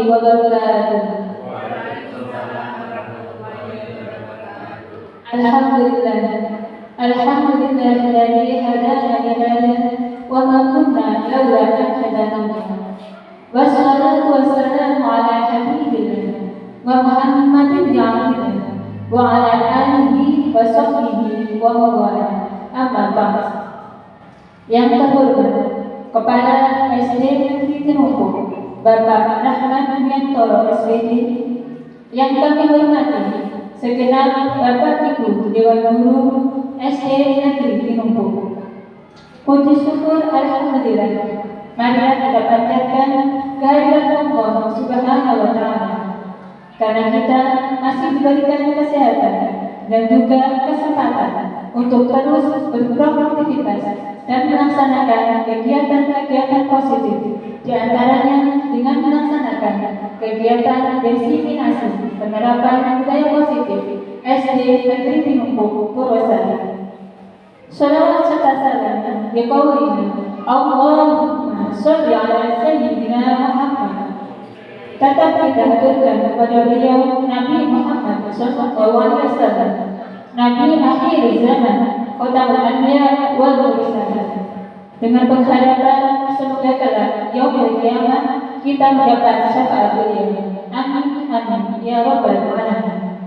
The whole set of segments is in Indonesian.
wabarakatuh. Alhamdulillah. Alhamdulillahilladzi hadana li hadza wa ma kunna laula an hadana Allah. Wassalatu wassalamu ala habibillah wa Muhammadin abdillah wa ala alihi wa sahbihi wa mawala. Amma ba'd. Yang terhormat Kepala SD Negeri Tinumpuk Bapak Rahmat Wiantoro SPD, yang kami hormati segenap Bapak Ibu Dewan Guru SD Negeri Tinumpuk. Puji syukur alhamdulillah, mari kita panjatkan kehadirat Allah Subhanahu wa taala karena kita masih diberikan kesehatan dan juga kesempatan untuk terus berproduktivitas dan melaksanakan kegiatan-kegiatan positif, di antaranya dengan melaksanakan kegiatan diseminasi penerapan budaya positif SD Negeri Tinumpuk Purwosari. Shalawat serta salam biqaulina Allahumma sholli ala sayyidina Muhammad. Tetap kita haturkan kepada beliau Nabi Muhammad SAW, Nabi akhir zaman, Khatamul Anbiya wal Mursalin, dengan pengharapan semoga kelak yaumul qiyamah kita mendapat syafaat beliau. Amin amin ya rabbal alamin.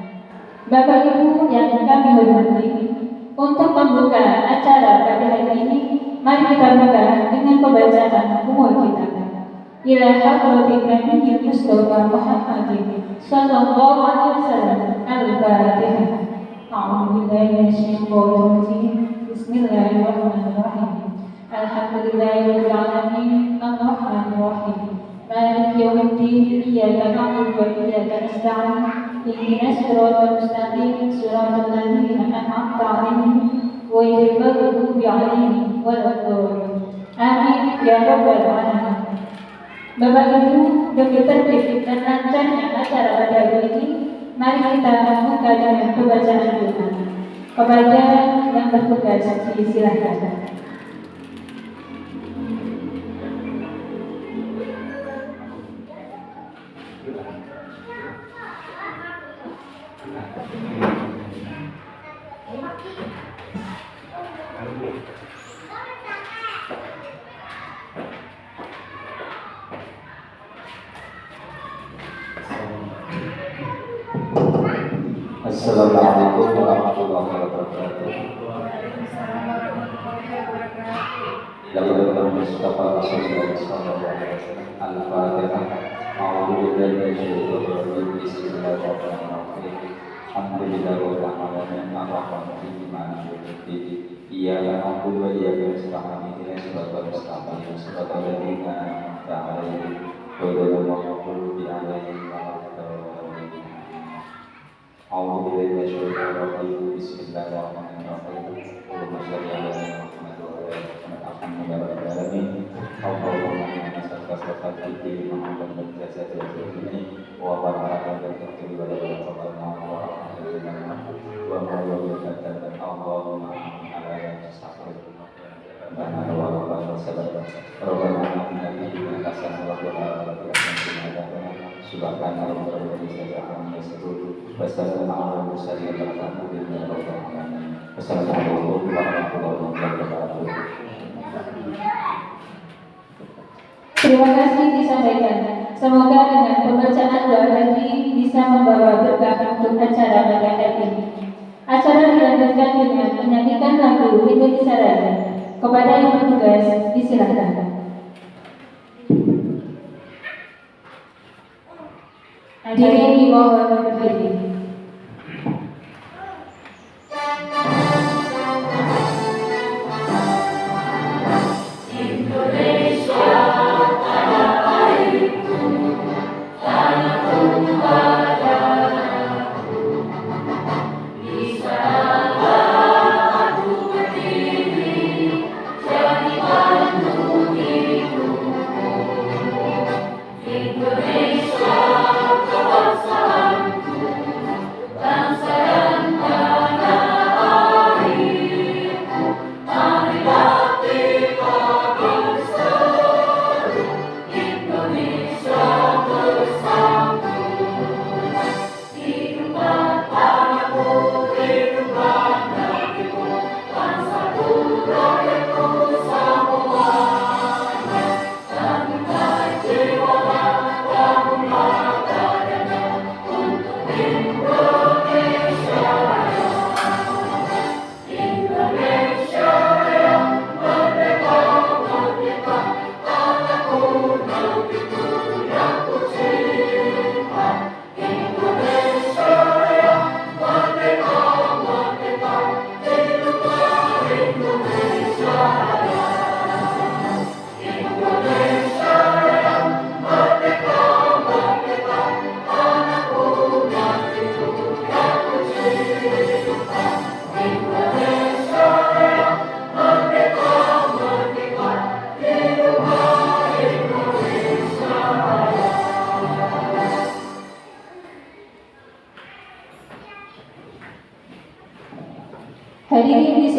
Bapak Ibu yang kami hormati, untuk membuka acara pada hari ini, mari kita buka dengan pembacaan umur kita. Ila hadratin Nabi Mustafa Muhammadin sallallahu alaihi wasallam. Al-Fatihah. A'udzu billahi minasyaitonir rajim. Bismillahirrahmanirrahim. Alhamdulillahirabbil alamin. Arrahmanir rahim. Maliki yaumiddin. Iyyaka na'budu wa iyyaka nasta'in. Ihdinas siratal mustaqim. Siratal ladzina an'amta 'alaihim ghairil maghdubi 'alaihim waladdallin. Amin ya rabbal alamin. Bapak Ibu, demi tertib dan lancarnya acara pada hari ini, mari kita buka dengan pembacaan doa. Kepada yang bertugas disilahkan. Assalamualaikum warahmatullahi wabarakatuh. Dalam Mustafa Rasulullah sallallahu alaihi wasallam. Al-Fatihah. A'udzu billahi minasyaitonir rajim. Bismillahirrahmanirrahim. Alhamdulillahirabbil alamin. Arrahmanir rahim. Maliki yaumiddin. Iyyaka na'budu wa iyyaka nasta'in. Ihdinas siratal mustaqim. Siratal ladzina an'amta 'alaihim ghairil maghdubi alaihim waladdallin. A'udzu billahi minasyaitonir rajim. Bismillahirrahmanirrahim. Allahumma shalli ala Muhammad wa ala ali Muhammad. Allahumma inna nas'aluka al-fatihah fi Muhammad wa jasad wa ruhi wa barakatuh wa barakatuh wa barakatuh. Allahumma ala yastaqim. Bana wa rabbana sabana. Rabbana atina fid dunya hasanah wa fil akhirati hasanah wa qina subhana rabbika rabbil izzati amma yasifun. Wassalamu ala mursalin walhamdulillahi rabbil alamin. Wassalamualaikum warahmatullahi wabarakatuh. Terima kasih disampaikan. Semoga dengan pembacaan doa tadi bisa membawa berkah untuk acara pada hari ini. Acara dilanjutkan dengan menyanyikan lagu Indonesia Raya. Kepada yang bertugas disilakan. Hadirin dimohon berdiri. Indonesia, kebangsaanku.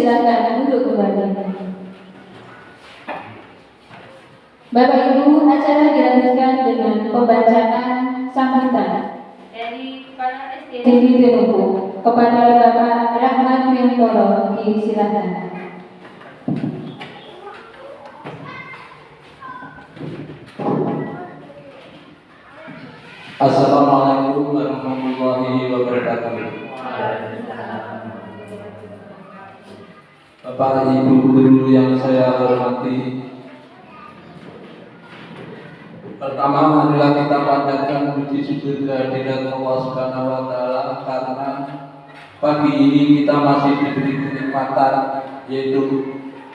silakan duduk kembali. Bapak Ibu, acara dilanjutkan dengan pembacaan sambutan dari Kepala SDN Tinubu kepada Bapak Rahmat Priantoro. Silakan. Assalamualaikum warahmatullahi wabarakatuh. Bapak Ibu guru yang saya hormati, pertama marilah kita panjatkan puji syukur kehadirat Allah Subhanahu wa taala karena pagi ini kita masih diberi kenikmatan, yaitu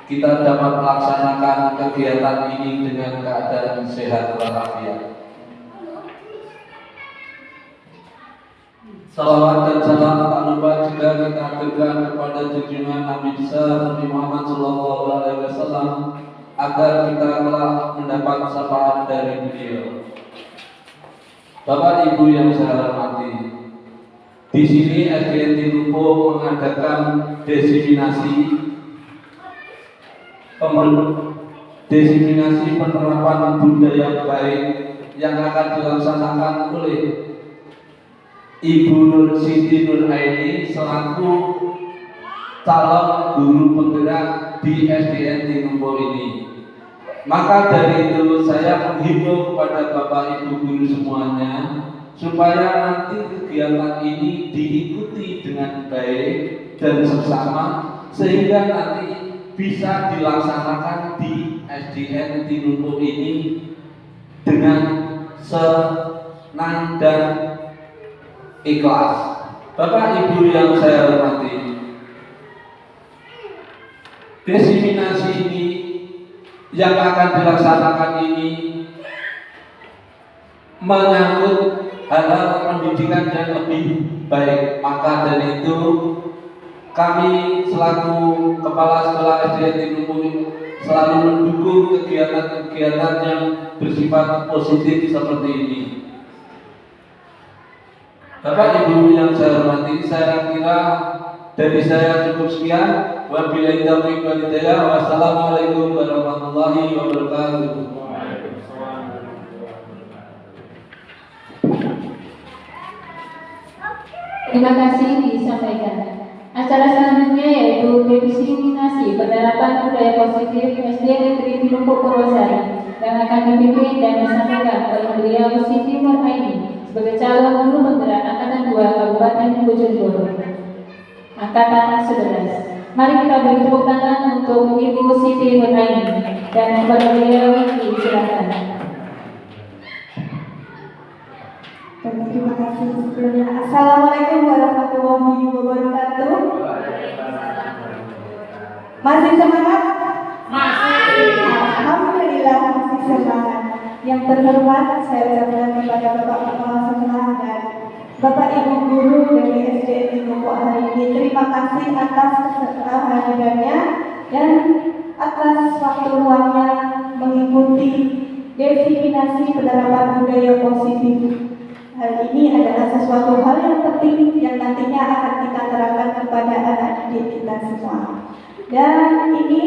kita dapat melaksanakan kegiatan ini dengan keadaan sehat walafiat. Salawat dan salam tak lupa juga kita aturkan kepada junjungan Nabi besar Nabi Muhammad SAW agar kita telah mendapat syafaat dari beliau. Bapak Ibu yang saya hormati, di sini SDN Tinubu mengadakan desiminasi penerapan budaya baik yang akan dilaksanakan oleh Ibu Nur Siti Nur Aini selaku calon guru penggerak di SDN Tinubu ini. Maka dari itu saya menghimbau kepada Bapak Ibu guru semuanya supaya nanti kegiatan ini diikuti dengan baik dan seksama sehingga nanti bisa dilaksanakan di SDN Tinubu ini dengan senang dan ikhlas. Bapak Ibu yang saya hormati, desiminasi ini yang akan dilaksanakan ini menyangkut hal-hal pendidikan yang lebih baik. Maka dari itu kami selaku Kepala Sekolah SDN Tinubu selalu mendukung kegiatan-kegiatan yang bersifat positif seperti ini. Bapak Ibu yang saya hormati, saya kira dari saya cukup sekian. Wabillahi taufiq wal hidayah. Wassalamualaikum warahmatullahi wabarakatuh. Terima kasih disampaikan. Acara selanjutnya yaitu desiminasi penerapan budaya positif SDN Negeri Tinubu Purwosari yang akan dipimpin dan disampaikan oleh beliau Siti Nur Aini sebagai calon guru penggerak Angkatan 2 Kabupaten Bojonegoro Angkatan 11. Mari kita beri tepuk tangan untuk Ibu Siti Nur Aini dan kepada beliau silakan. Terima kasih sebelumnya. Assalamualaikum warahmatullahi wabarakatuh. Masih semangat? Masih. Alhamdulillah masih semangat. Yang terhormat saya ucapkan kepada Bapak Kepala Sekolah dan Bapak Ibu guru dari SDN Tinubu hari ini. Terima kasih atas kehadirannya dan atas waktu luangnya mengikuti desiminasi penerapan budaya positif. Hal ini adalah sesuatu hal yang penting yang nantinya akan kita terapkan kepada anak didik kita semua. Dan ini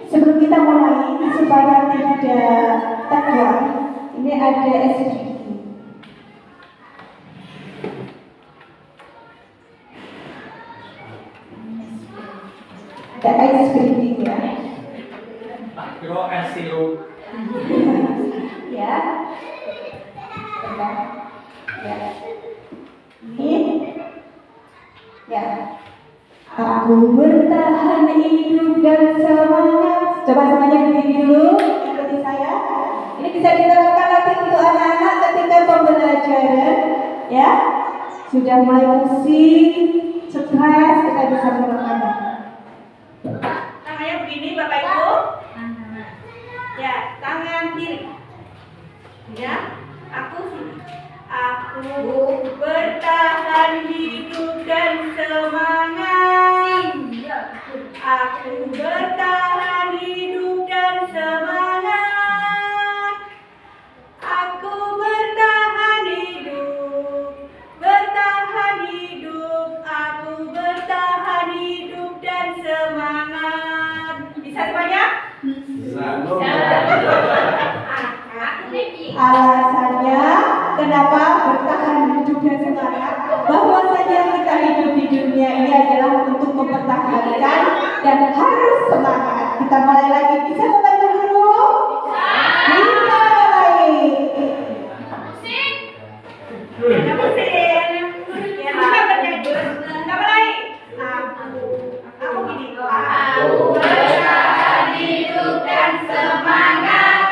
sebelum kita mulai supaya tidak tegang, ini ada SDG. Ada ice cream ya. Kiro SEO. Ya. Ya. Ini ya. Aku bertahan hidup dan semangat. Coba semuanya begini dulu, ikuti saya. Ini bisa diterapkan nanti untuk anak-anak ketika pembelajaran, ya. Sudah mulai pusing, stres, kita bisa menerapkan. Tangannya begini, Bapak Ibu. Ya, tangan kiri. Ya, aku bertahan hidup dan semangat. Aku bertahan hidup dan semangat. Aku bertahan hidup, bertahan hidup. Aku bertahan hidup dan semangat. Alasannya kenapa bertahan hidup dan semangat, bahwasanya kita hidup di dunia ini adalah untuk mempertahankan dan harus semangat. Kita mulai lagi, bisa mulai dulu? Kita mulai. Aku bertahan hidup dan semangat.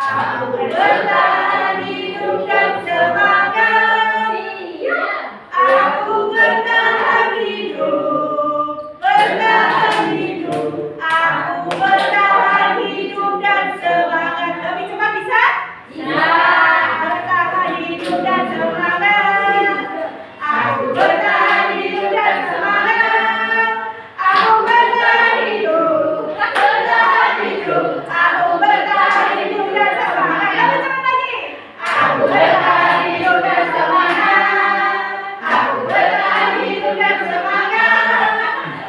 Aku bertahan hidup dan semangat. Aku bertahan hidup, bertahan hidup. Aku bertahan hidup dan semangat. Lebih cepat bisa? Bertahan hidup dan semangat. Aku bertahan hidup dan semangat. Aku bertahan hidup, bertahan hidup. Aku bertahan hidup dan semangat. Lebih cepat lagi. Aku bertahan hidup dan semangat. Aku bertahan hidup dan semangat.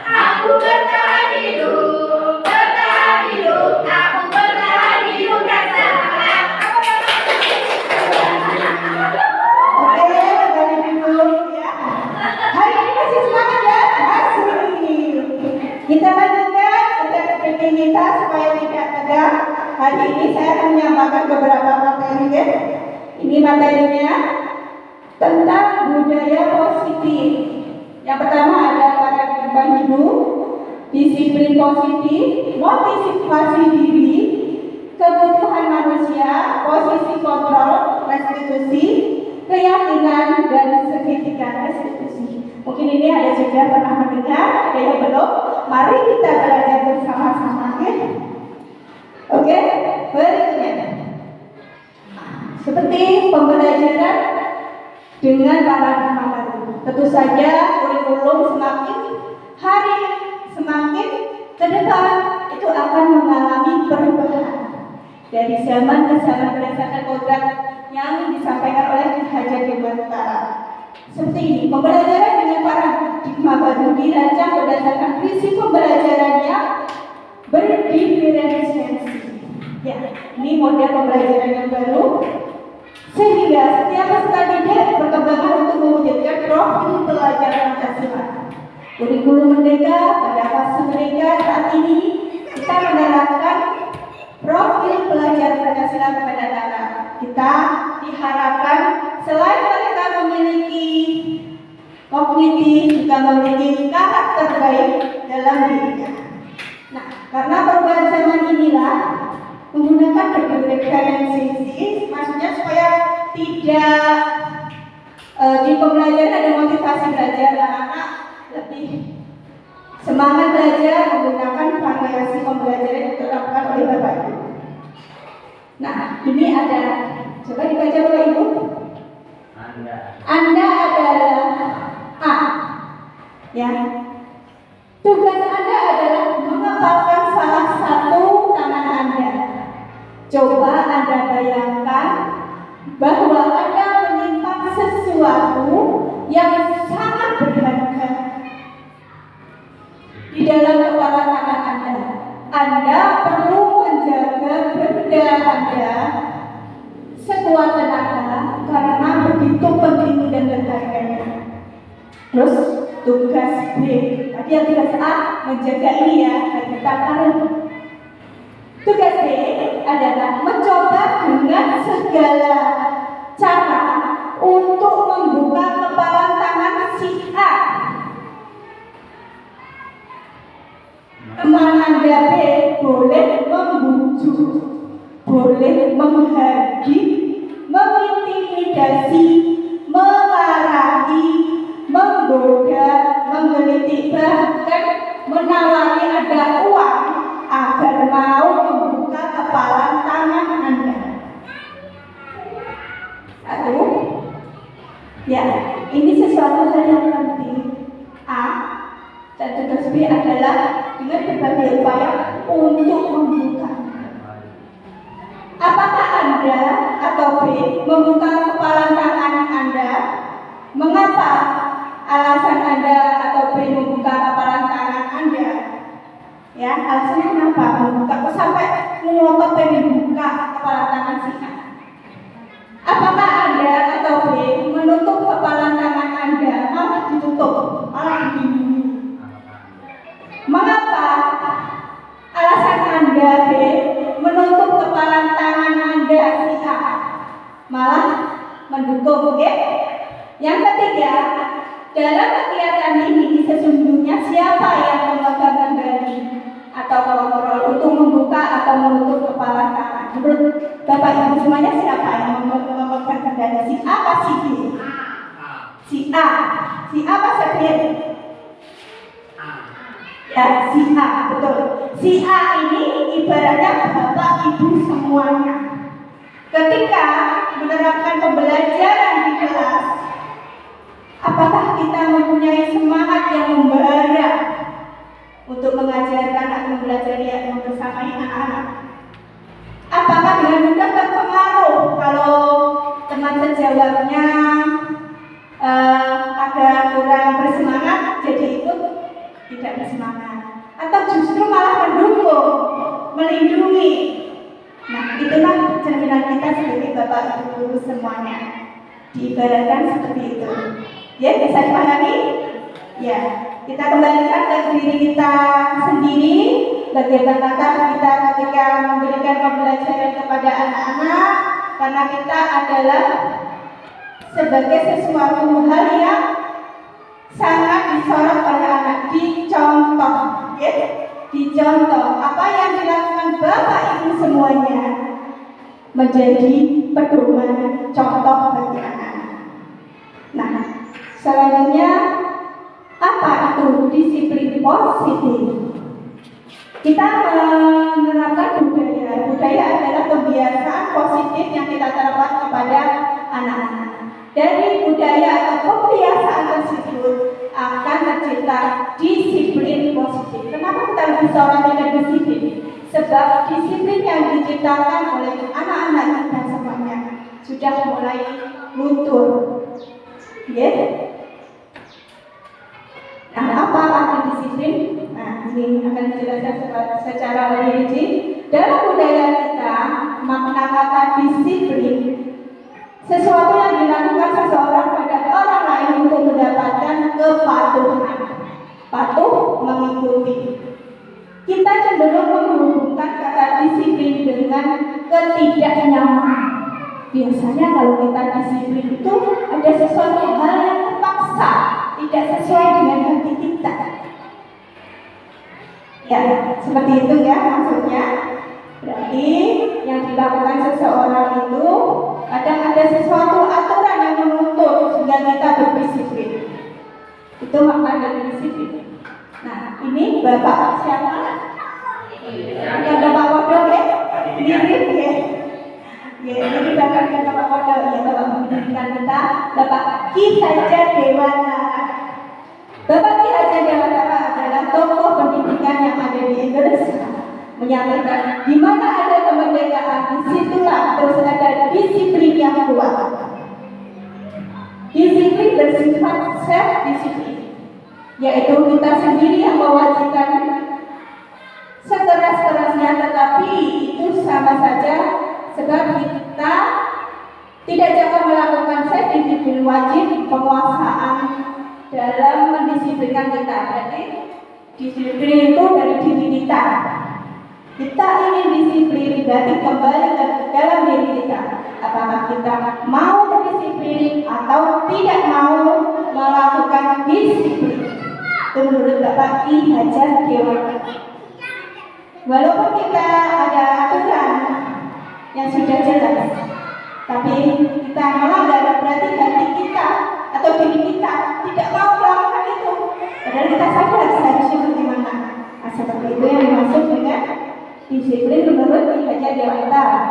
Aku bertahan hidup, bertahan hidup. Aku bertahan hidup dan semangat. Oke, dari dulu ya. Hari ini masih semangat ya? Masih. Kita lanjutkan untuk kita supaya tidak tegang. Hari ini saya akan menyampaikan beberapa materi ya. Ini materinya tentang budaya positif. Yang pertama ada paradigma hidup, disiplin positif, motivasi diri, kebutuhan manusia, posisi kontrol, restitusi, keyakinan, dan segitiga restitusi. Mungkin ini ada juga pernah mendengar, ada yang belum. Mari kita belajar bersama-sama ya. Oke, berikutnya. Seperti pembelajaran dengan paradigma baru. Tentu saja kurikulum semakin hari semakin ke depan itu akan mengalami perubahan dari zaman ke zaman berdasarkan kodrat yang disampaikan oleh Ki Hajar Dewantara. Seperti ini, pembelajaran dengan paradigma baru dirancang berdasarkan prinsip pembelajaran yang berdiferensiasi. Ya, ini model pembelajaran yang baru. Sehingga setiap peserta didik berkembang untuk mewujudkan profil pelajaran Pancasila. Kurikulum Merdeka pada fase mereka saat ini kita menerapkan profil pelajaran Pancasila kepada anak. Kita diharapkan selain mereka memiliki kognitif, juga memiliki karakter baik dalam dirinya. Nah, karena perubahan zaman inilah menggunakan berbagai referensi, maksudnya supaya tidak di pembelajaran ada motivasi belajar, anak-anak lebih semangat belajar menggunakan variasi pembelajaran yang diterapkan oleh Bapak Ibu. Nah, ini ada, coba dibaca Bapak Ibu. Anda adalah A, ya. Tugas Anda adalah mengepalkan salah satu tangan Anda. Coba Anda bayangkan bahwa Anda menyimpan sesuatu yang sangat berharga di dalam kepala tangan Anda. Anda perlu menjaga benda Anda sekuat tenaga karena begitu penting dan berharganya. Terus tugas B, tadi yang tugas A menjaga ini ya, kita taruh. Tugas B adalah mencoba dengan segala cara untuk membuka kepala tangan si A. Teman Anda B boleh membujuk, boleh menghargi, mengintimidasi, memarahi, menggoda, menggelitik, bahkan menawari ada uang agar mau membuka kepala tangan Anda. Satu, ya, ini sesuatu hal yang penting. A, dan tugas B adalah dengan berbagai upaya untuk membuka. Apakah Anda atau B membuka kepala tangan Anda? Mengapa alasan Anda atau B membuka kepala tangan Anda? Ya, alasannya kenapa membuka? Kok sampai ngotot pengen buka kepala tangan si A? malah mendukung. Oke? Yang ketiga, dalam kegiatan ini sesungguhnya siapa yang memegang kendali atau kontrol untuk membuka atau menutup kepala tangan? Menurut Bapak Ibu semuanya siapa yang memegang kendali? Si A apa si B? Si A. Si A apa si B? Ya, si A, betul. Si A ini ibaratnya Bapak Ibu semuanya. Ketika menerapkan pembelajaran di kelas, apakah kita mempunyai semangat yang membara untuk mengajarkan atau mempelajari atau membersamai anak-anak? Apakah dengan mudah terpengaruh kalau teman sejawatnya agak kurang bersemangat, jadi ikut tidak bersemangat, atau justru malah mendukung, melindungi? Nah, itulah cerminan kita sebagai Bapak Ibu guru semuanya. Diibaratkan seperti itu. Ya, bisa dipahami? Ya, kita kembalikan ke diri kita sendiri. Bagaimanakah kita ketika memberikan pembelajaran kepada anak-anak? Karena kita adalah sebagai sesuatu hal yang sangat disorot oleh anak. Dicontoh, ya? Dicontoh. Apa yang dilakukan Bapak Ibu semuanya menjadi pedoman contoh bagi anak-anak. Nah, selanjutnya apa itu disiplin positif? Kita menerapkan budaya. Budaya adalah kebiasaan positif yang kita terapkan kepada anak-anak. Dari budaya atau kebiasaan tersebut akan tercipta disiplin positif. Kenapa kita lebih sorot dengan disiplin? Sebab disiplin yang diciptakan oleh anak-anak kita semuanya sudah mulai luntur. Ya. Nah, apa arti disiplin? Nah, ini akan dijelaskan secara lebih rinci. Dalam budaya kita, makna kata disiplin sesuatu yang dilakukan seseorang pada orang lain untuk mendapatkan kepatuhan. Patuh mengikuti. Kita cenderung menghubungkan kata disiplin dengan ketidaknyamanan. Biasanya kalau kita disiplin itu ada sesuatu hal yang terpaksa, tidak sesuai dengan hati kita. Ya, seperti itu ya maksudnya. Berarti yang dilakukan seseorang itu kadang ada sesuatu aturan yang menuntut sehingga kita berdisiplin. Itu makna dari disiplin. Nah, ini Bapak siapa? Yang Bapak Kodok ya? Mirip ya? Ya, ini Bapak Kodok ya, Bapak pendidikan kita, Bapak Ki Haja Dewantara. Bapak Ki Haja Dewantara adalah tokoh pendidikan yang ada di Indonesia. Menyampaikan di mana ada kemerdekaan, disitulah terus ada disiplin yang kuat. Disiplin bersifat self-disiplin, yaitu kita sendiri yang mewajibkan sekeras-kerasnya, tetapi itu sama saja sebab kita tidak jauh melakukan self-disiplin, wajib penguasaan dalam mendisiplinkan kita. Berarti disiplin itu dari diri kita. Kita ingin disiplin, berarti kembali ke dalam diri kita. Apakah kita mau berdisiplin atau tidak mau melakukan disiplin? Itu menurut Bapak Ki Haja Dewantara. Walaupun kita ada aturan yang sudah jelas, tapi kita melanggar, berarti hati kita atau diri kita tidak mau melakukan itu. Padahal kita sadar seharusnya bagaimana. Nah, seperti itu yang dimaksud dengan disiplin menurut Ki Haja Dewantara.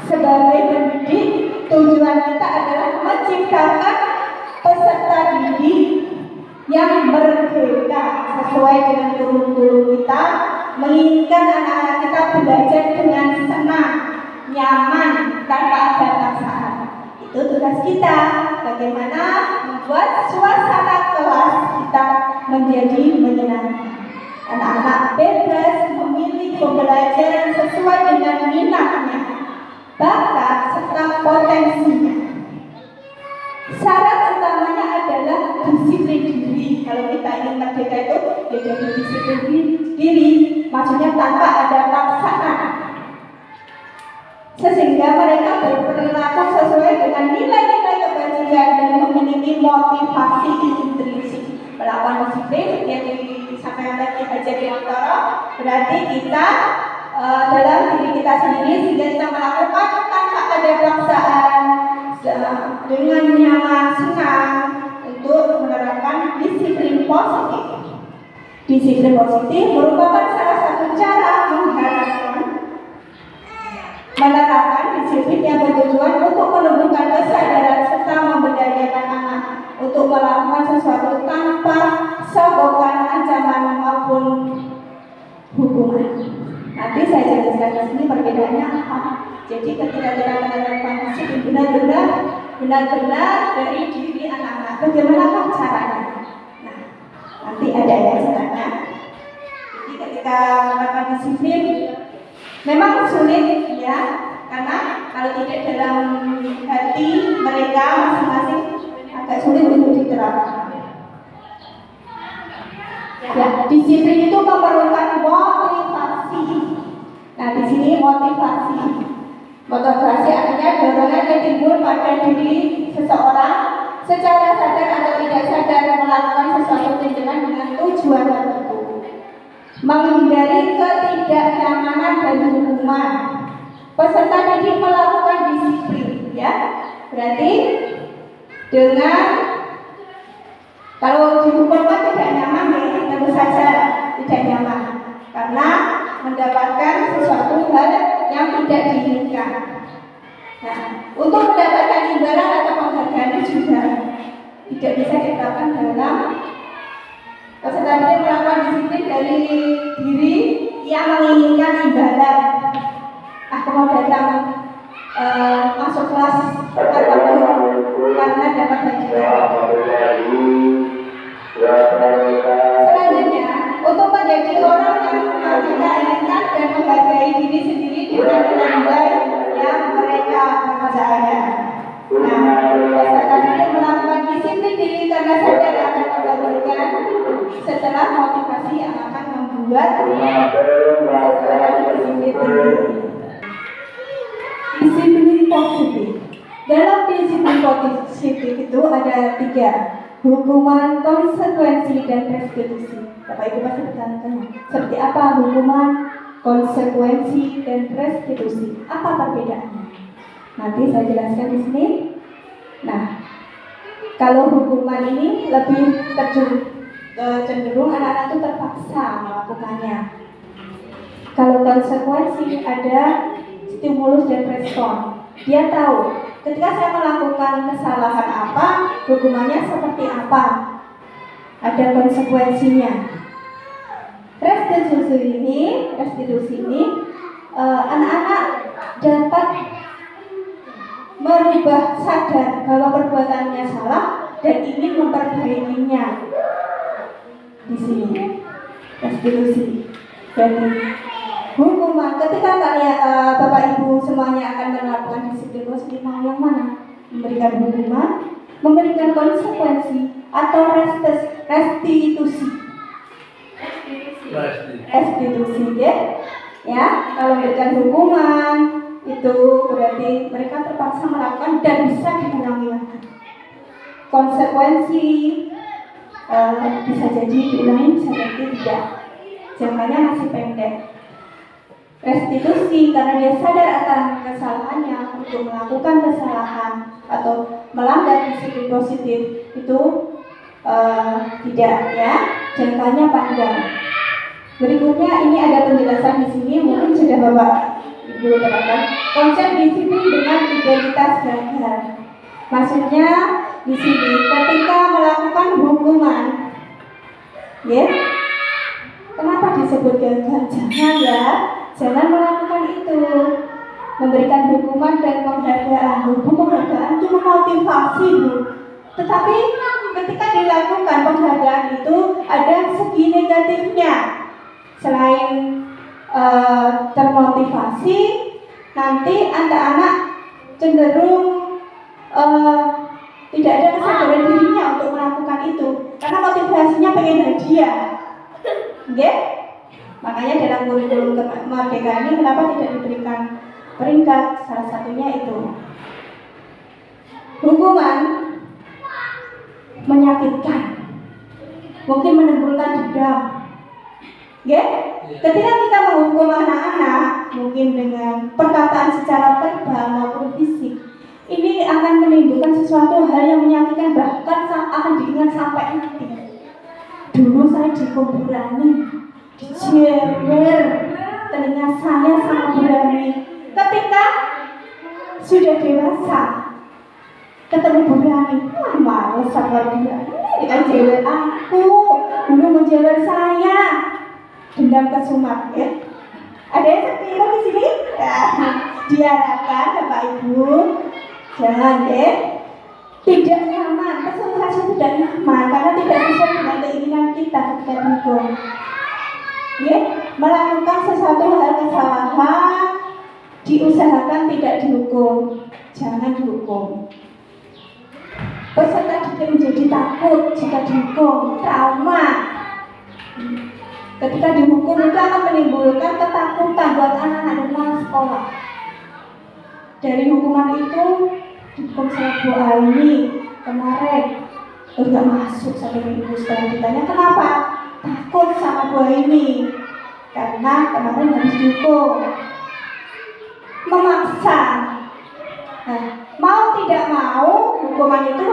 Sebagai pendidik, tujuan kita adalah menciptakan peserta didik yang merdeka sesuai dengan kurikulum kita, menginginkan anak-anak kita belajar dengan senang, nyaman, tanpa ada paksaan. Itu tugas kita, bagaimana membuat suasana kelas kita menjadi menyenangkan. Anak-anak bebas memilih pembelajaran sesuai dengan minatnya, bakat serta potensinya. Syarat utamanya adalah disiplin diri. Kalau kita ingin merdeka itu ya jadi disiplin diri, maksudnya tanpa ada paksaan. sehingga mereka berperilaku sesuai dengan nilai-nilai kebajikan dan memiliki motivasi intrinsik. Melakukan disiplin yang disampaikan tadi Hajar Direktoro, berarti kita dalam diri kita sendiri sehingga kita melakukan tanpa ada paksaan, dengan nyaman, senang untuk menerapkan disiplin positif. Disiplin positif merupakan salah satu cara menerapkan disiplin yang bertujuan untuk menumbuhkan kesadaran serta memberdayakan anak untuk melakukan sesuatu tanpa sogokan, ancaman maupun hukuman. Nanti saya jelaskan di sini perbedaannya apa. Jadi ketika kita menerapkan disiplin benar-benar dari diri anak-anak, bagaimana caranya? Nah, nanti ada caranya. Jadi ketika menerapkan disiplin memang sulit ya, karena kalau tidak dalam hati mereka masing-masing agak sulit untuk diterapkan. Ya, disiplin itu memerlukan motivasi. Nah, di sini motivasi. Motivasi artinya dorongan yang timbul pada diri seseorang secara sadar atau tidak sadar melakukan sesuatu tindakan dengan tujuan tertentu. Menghindari ketidaknyamanan dan hukuman. Peserta didik melakukan disiplin, ya. Berarti dengan kalau dihukum kan tidak nyaman, ya, tentu saja tidak nyaman karena mendapatkan sesuatu hal yang tidak diinginkan. Nah, untuk mendapatkan imbalan atau penghargaan juga tidak bisa diterapkan dalam peserta didik melakukan disiplin dari diri yang menginginkan imbalan. Aku mau datang masuk kelas karena dapat hadiah. Selanjutnya, untuk menjadi orang yang kita inginkan dan menghargai diri sendiri dengan nilai yang mereka percaya. Nah, peserta didik melakukan disiplin diri karena sadar akan mengabulkan setelah motivasi yang akan membuat seseorang disiplin diri. Disiplin positif. Dalam disiplin positif itu ada 3: hukuman, konsekuensi, dan restitusi. Bapak Ibu pasti bertanya, seperti apa hukuman, konsekuensi, dan restitusi? Apa perbedaannya? Nanti saya jelaskan di sini. Nah, kalau hukuman ini lebih cenderung anak-anak itu terpaksa melakukannya. Kalau konsekuensi ada stimulus dan respon. Dia tahu ketika saya melakukan kesalahan apa, hukumannya seperti apa. Ada konsekuensinya. Restitusi ini anak-anak dapat merubah sadar bahwa perbuatannya salah dan ingin memperbaikinya. Di sini restitusi. Jadi hukuman, ketika kalian Bapak Ibu semuanya akan menerapkan disiplin positif, mau yang mana? Memberikan hukuman, memberikan konsekuensi, atau restitusi? Restitusi, ya. Kalau memberikan hukuman itu berarti mereka terpaksa melakukan dan bisa diulangi lagi. Konsekuensi bisa jadi diulangi, bisa jadi tidak. Jangkanya masih pendek. Restitusi karena dia sadar akan kesalahannya untuk melakukan kesalahan atau melanggar disiplin positif itu tidak, ya, jangkanya panjang. Berikutnya ini ada penjelasan di sini, mungkin sudah Bapak Ibu terangkan. Konsep disiplin dengan identitas gagal. Maksudnya di sini ketika melakukan hukuman, ya, kenapa disebut gagal? Jangan melakukan itu. Memberikan hukuman dan penghargaan. Penghargaan itu memotivasi, Bu. Tetapi ketika dilakukan penghargaan itu ada segi negatifnya. Selain termotivasi, nanti anak-anak cenderung tidak ada kesadaran dirinya untuk melakukan itu karena motivasinya pengen hadiah. Makanya dalam kurikulum Merdeka ini kenapa tidak diberikan peringkat, salah satunya itu hukuman menyakitkan, mungkin menimbulkan dendam. Ketika kita menghukum anak-anak, mungkin dengan perkataan secara verbal maupun fisik, ini akan menimbulkan sesuatu hal yang menyakitkan, bahkan akan diingat sampai nanti. Dulu saya dikuburani, dijewer telinga saya sama berani. Ketika sudah dewasa, ketemu berani, males sama dia. Dia jewer aku, dulu menjewer saya. Dendam kesumat, ya. Ada yang seperti itu di sini? Ya, diharapkan Bapak Ibu jangan tidak nyaman, kesulitan tidak nyaman karena tidak sesuai dengan keinginan kita ketika dihukum. Melakukan sesuatu hal kesalahan, diusahakan tidak dihukum, jangan dihukum. Peserta didik menjadi takut jika dihukum, trauma. Ketika dihukum itu akan menimbulkan ketakutan buat anak-anak dan anak sekolah. Dari hukuman itu, dihukum saya Bu Aini kemarin nggak masuk sampai minggu. Setelah ditanya kenapa, takut sama Bu Aini karena kemarin harus dihukum, memaksa. Nah, mau tidak mau hukuman itu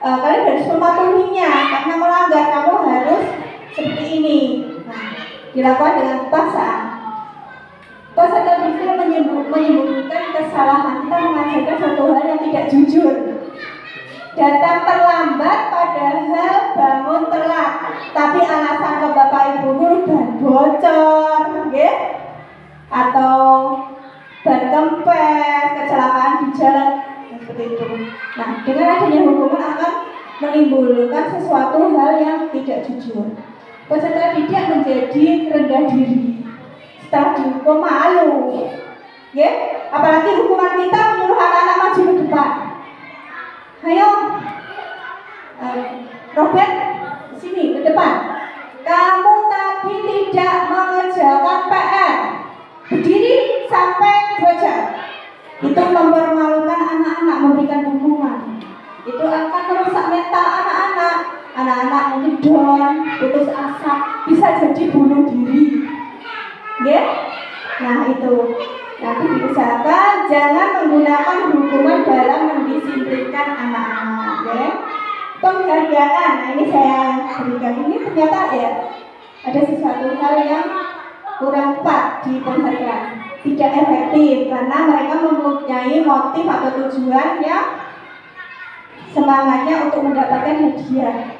kalian harus mematuhinya karena melanggar kamu harus seperti ini. Dilakukan dengan paksaan. Peserta didik menyembunyikan kesalahan. Kita mengajarkan suatu hal yang tidak jujur. Datang terlambat padahal bangun telat. Tapi alasan ke Bapak Ibu guru ban bocor, atau ban kempes, kecelakaan di jalan, seperti itu. Nah, dengan adanya hukuman akan menimbulkan sesuatu hal yang tidak jujur. Peserta didik menjadi rendah diri setelah dihukum, malu, apalagi hukuman kita menyuruh anak-anak maju ke depan. Ayo, Robert, sini ke depan. Kamu tadi tidak mengerjakan PR. Berdiri sampai 2 jam. Itu mempermalukan anak-anak, memberikan hukuman. Itu akan merusak mental anak-anak. Anak-anak mungkin down, putus asa, bisa jadi bunuh diri. Nah itu, nanti diusahakan jangan menggunakan hukuman dalam mendisiplinkan anak-anak. Penghargaan, nah ini saya berikan, ini ternyata ada sesuatu hal yang kurang tepat di penghargaan, tidak efektif karena mereka mempunyai motif atau tujuan yang semangatnya untuk mendapatkan hadiah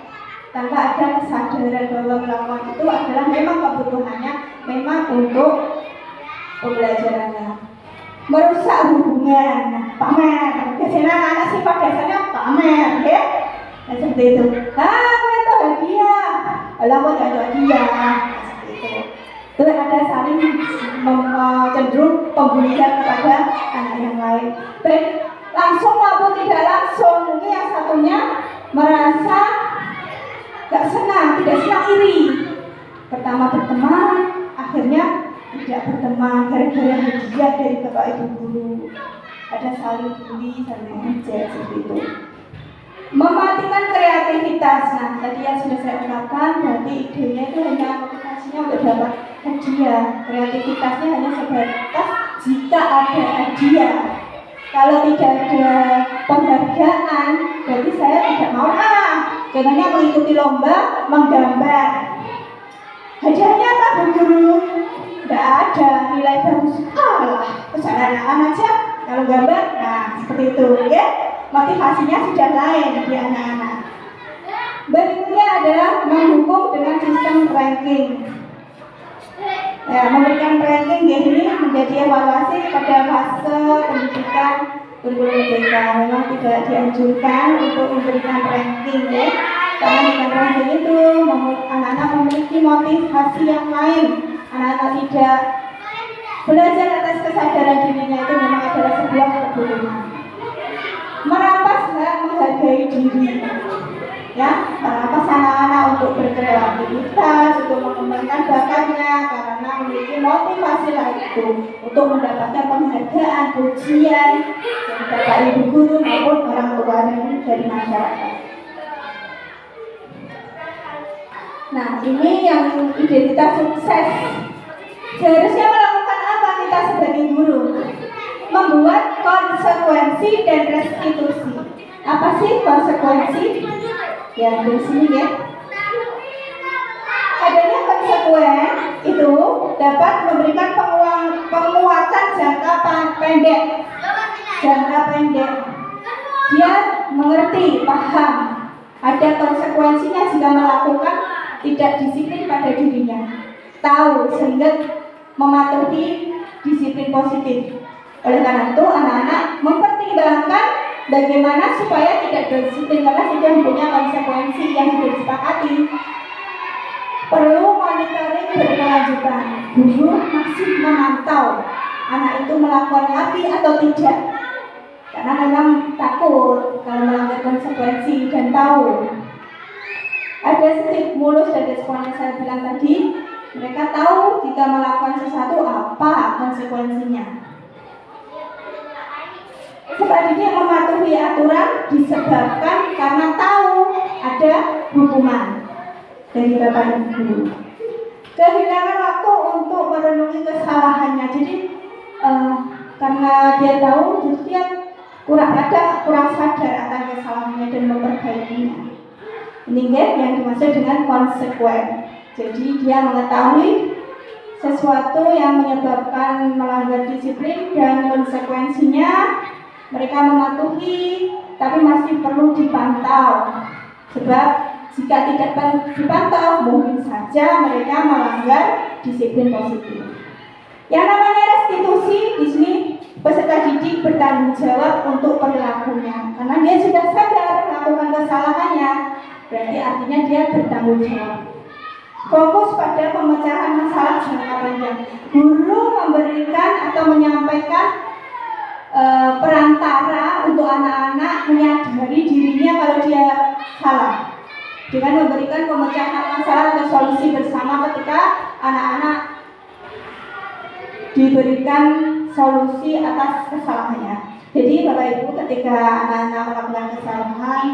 tanpa ada kesadaran bahwa melakukan itu adalah memang kebutuhannya, memang untuk pembelajarannya. Merusak hubungan, pamer. Biasanya anak sifat dasarnya pamer, Nah, seperti itu. Itu hadiah. Alamak ada hadiah. Seperti itu. Terus ada saling cenderung pembulian kepada anak yang lain. Baik langsung maupun tidak langsung, mungkin yang satunya merasa tidak senang iri. Pertama berteman, akhirnya tidak berteman gara-gara hadiah dari Bapak Ibu guru. Ada saling bully, saling ngejek seperti itu. Mematikan kreativitas. Nah, tadi yang sudah saya ungkapkan, berarti idenya itu hanya motivasinya untuk dapat hadiah. Kreativitasnya hanya sebatas jika ada hadiah. Kalau tidak ada penghargaan, berarti saya tidak mau. Contohnya mengikuti lomba menggambar. Hadiahnya apa Bu Guru? Tidak ada, nilai bagus. Kesalahan aja kalau gambar. Nah, seperti itu, motivasinya sudah lain di anak-anak. Berikutnya adalah menghukum dengan sistem ranking. Memberikan ranking ini menjadi evaluasi pada fase pendidikan kurikulum BK. Memang tidak dianjurkan untuk memberikan ranking, karena dengan ranking itu anak-anak memiliki motivasi yang lain. Anak-anak tidak belajar atas kesadaran dirinya, itu memang adalah sebuah kebutuhan. Merampas hak menghargai diri, merampas anak-anak untuk berkreativitas, untuk mengembangkan bakatnya karena memiliki memiliki motivasi itu untuk mendapatkan penghargaan, pujian dari Bapak Ibu guru maupun orang tua dari masyarakat. Nah, ini yang identitas sukses. Seharusnya melakukan apa kita sebagai guru? Membuat konsekuensi dan restitusi. Apa sih konsekuensi? Ya, di sini ya. Adanya konsekuen itu dapat memberikan penguatan jangka pendek. Jangka pendek. Dia mengerti, paham. Ada konsekuensinya jika melakukan tidak disiplin pada dirinya. Tahu sehingga mematuhi disiplin positif. Oleh karena itu, anak-anak mempertimbangkan bagaimana supaya tidak disiplin karena sudah punya konsekuensi yang sudah disepakati. Perlu monitoring berkelanjutan. Guru masih memantau anak itu melakukan lagi atau tidak, karena memang takut kalau melanggar konsekuensi dan tahu. Ada sedikit mulus dari sekolah yang saya bilang tadi, mereka tahu jika melakukan sesuatu apa konsekuensinya. Sebab dia mematuhi aturan disebabkan karena tahu ada hukuman dari Bapak Ibu. Kehilangan waktu untuk merenungi kesalahannya. Jadi karena dia tahu, jadi dia kurang sadar akan kesalahannya dan memperbaikinya. Ini yang dimaksud dengan konsekuen. Jadi dia mengetahui sesuatu yang menyebabkan melanggar disiplin dan konsekuensinya. Mereka mematuhi, tapi masih perlu dipantau. Sebab jika tidak dipantau, mungkin saja mereka melanggar disiplin positif. Yang namanya restitusi di sini peserta didik bertanggung jawab untuk perilakunya, karena dia sudah sadar melakukan kesalahannya. Berarti artinya dia bertanggung jawab. Fokus pada pemecahan masalah jangka panjang. Guru memberikan atau menyampaikan perantara untuk anak-anak menyadari dirinya kalau dia salah, dengan memberikan pemecahan masalah atau solusi bersama ketika anak-anak diberikan solusi atas kesalahannya. Jadi Bapak Ibu, ketika anak-anak melakukan kesalahan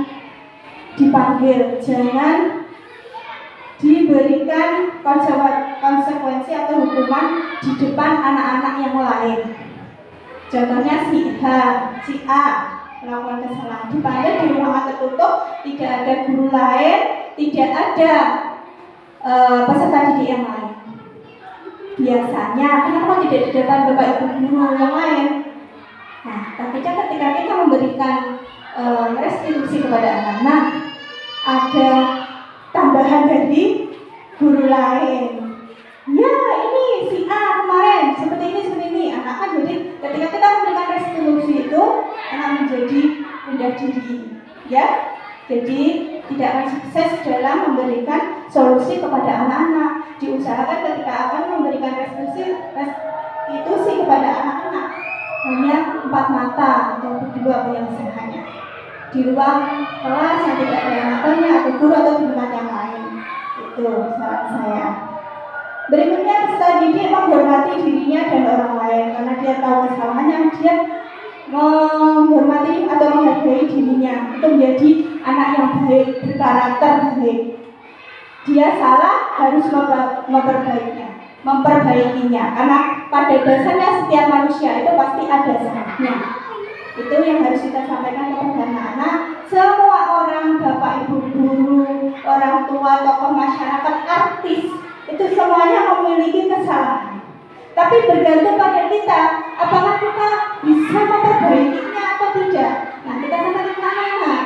dipanggil, jangan diberikan konsekuensi atau hukuman di depan anak-anak yang lain. Contohnya si A melakukan kesalahan, dipanggil di ruangan tertutup, tidak ada guru lain, tidak ada peserta didik yang lain. Biasanya, kenapa tidak di depan Bapak Ibu guru yang lain? Nah, tapi ketika kita memberikan restitusi kepada anak-anak, ada tambahan dari guru lain. Ya, ini si A kemarin seperti ini, anak kan jadi ketika kita memberikan restitusi itu, anak menjadi rendah diri, ya. Jadi tidak akan sukses dalam memberikan solusi kepada anak-anak. Diusahakan ketika akan memberikan restitusi kepada anak-anak hanya 4 mata atau 2 penyelesaiannya di ruang kelas yang tidak ada matanya atau guru atau di tempat yang lain. Itu saran saya. Berikutnya, peserta didik menghormati dirinya dan orang lain karena dia tahu kesalahannya. Dia menghormati atau menghargai dirinya itu menjadi anak yang baik, berkarakter baik. Dia salah, harus memperbaikinya karena pada dasarnya setiap manusia itu pasti ada salahnya. Itu yang harus kita sampaikan kepada anak-anak. Semua orang, Bapak Ibu guru, orang tua, tokoh masyarakat, artis, itu semuanya memiliki kesalahan. Tapi bergantung pada kita, apakah kita bisa memperbaikinya atau tidak. Nah, kita sampaikan ke anak-anak.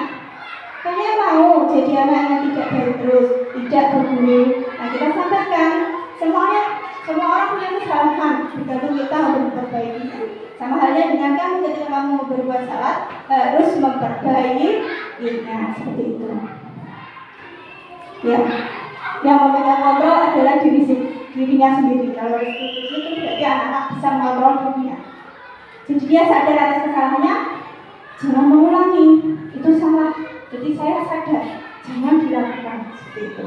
Kalian mau jadi anak yang tidak baik terus, tidak berguru. Nah, kita sampaikan semua orang punya kesalahan, bergantung kita untuk memperbaikinya. Sama halnya dengan kamu, ketika kamu berbuat salah harus memperbaikinya, seperti itu. Ya, yang memegang kontrol adalah dirinya sendiri. Kalau restitusi itu berarti anak-anak bisa mengontrol dirinya. Jadi dia sadar atas kesalahannya, jangan mengulangi, itu salah. Jadi saya sadar, jangan dilakukan seperti itu.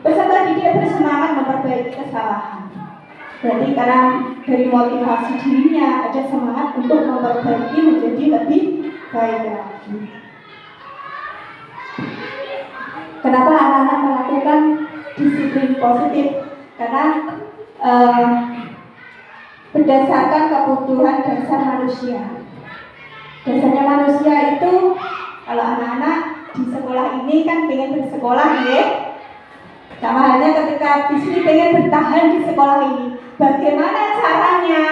Peserta didik bersemangat memperbaiki kesalahan. Berarti karena dari motivasi dirinya ada semangat untuk memperbaiki menjadi lebih baik lagi. Kenapa anak-anak melakukan disiplin positif? Karena berdasarkan kebutuhan dasar manusia. Dasarnya manusia itu, kalau anak-anak di sekolah ini kan pengen bersekolah ya. Sama halnya ketika di sini pengen bertahan di sekolah ini. Bagaimana caranya?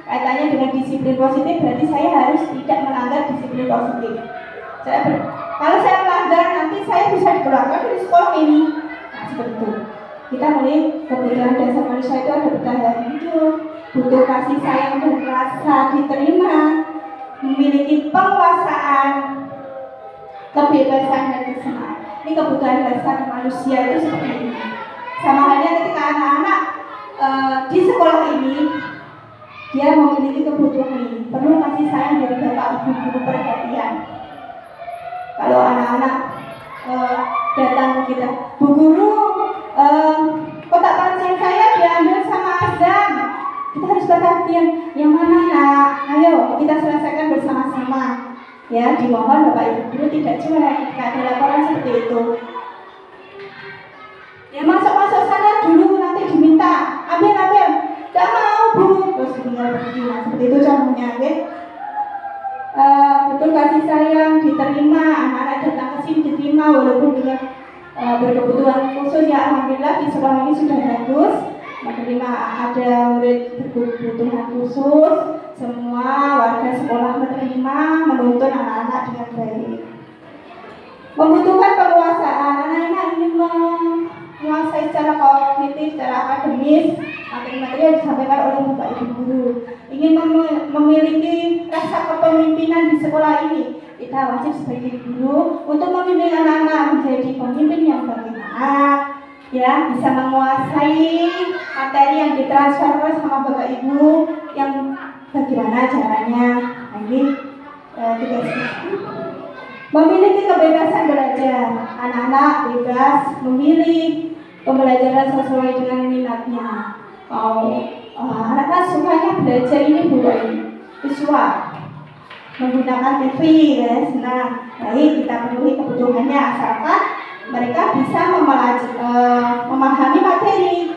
Kaitannya dengan disiplin positif, berarti saya harus tidak melanggar disiplin positif. Kalau saya melanggar, nanti saya bisa dikeluarkan dari sekolah ini. Nah, seperti itu. Kita melihat kebutuhan dasar manusia itu ada bertahan hidup, butuh kasih sayang dan rasa diterima, memiliki penguasaan, kebebasan dan kesenangan. Ini kebutuhan dasar manusia itu seperti ini. Sama halnya ketika anak-anak di sekolah ini, dia memiliki kebutuhan ini, perlu kasih sayang dari bapak ibu guru perhatian. Kalau anak-anak datang ke kita, Bu Guru, kotak pensil saya diambil sama Azam. Kita harus perhatian, yang mana nak? Ayo kita selesaikan bersama-sama. Ya, dimohon bapak ibu guru tidak cuek ketika ada laporan seperti itu. Ya masuk sana dulu, nanti diminta ambil. Tidak mau Bu, terus tinggal pergi. Nah, seperti itu contohnya, ya. Betul kasih sayang diterima, anak-anak datang ke sini diterima walaupun dengan berkebutuhan khusus. Ya alhamdulillah di sekolah ini sudah bagus menerima ada murid berkebutuhan khusus. Semua warga sekolah menerima, menuntun anak-anak dengan baik. Membutuhkan penguasaan, anak-anak ingin menguasai secara kognitif, secara akademis materi-materi yang disampaikan oleh bapak ibu guru. Ingin memiliki rasa kepemimpinan di sekolah ini, kita wajib sebagai guru untuk memimpin anak-anak menjadi pemimpin yang bagaimana, ya bisa menguasai materi yang ditransfer sama bapak ibu, yang bagaimana caranya. Ini tugas memiliki kebebasan belajar. Anak-anak bebas memilih pembelajaran sesuai dengan minatnya. Anak-anak sukanya belajar ini bukan visual, menggunakan TV, ya senang. Baik, kita penuhi kebutuhannya asalkan mereka bisa memahami materi.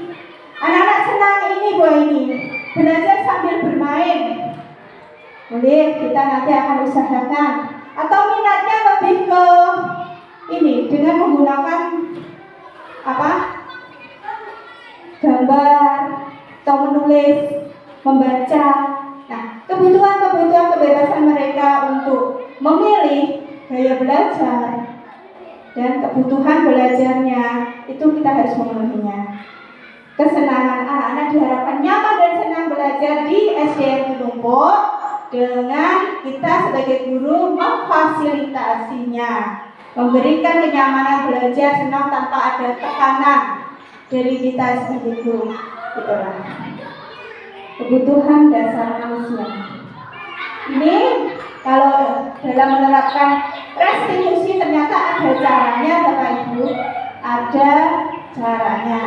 Anak-anak senang ini belajar sambil bermain. Boleh, kita nanti akan usahakan. Atau minatnya lebih ke ini dengan menggunakan gambar atau menulis, membaca. Nah, kebutuhan kebebasan mereka untuk memilih gaya belajar dan kebutuhan belajarnya itu kita harus memenuhinya. Kesenangan anak-anak diharapkan nyaman dan senang belajar di SDN Tumpuk dengan kita sebagai guru memfasilitasinya, memberikan kenyamanan belajar senang tanpa ada tekanan dari kita sebagai guru. Itulah kebutuhan dasar manusia. Ini kalau dalam menerapkan restitusi ternyata ada caranya, Bapak Ibu, ada caranya.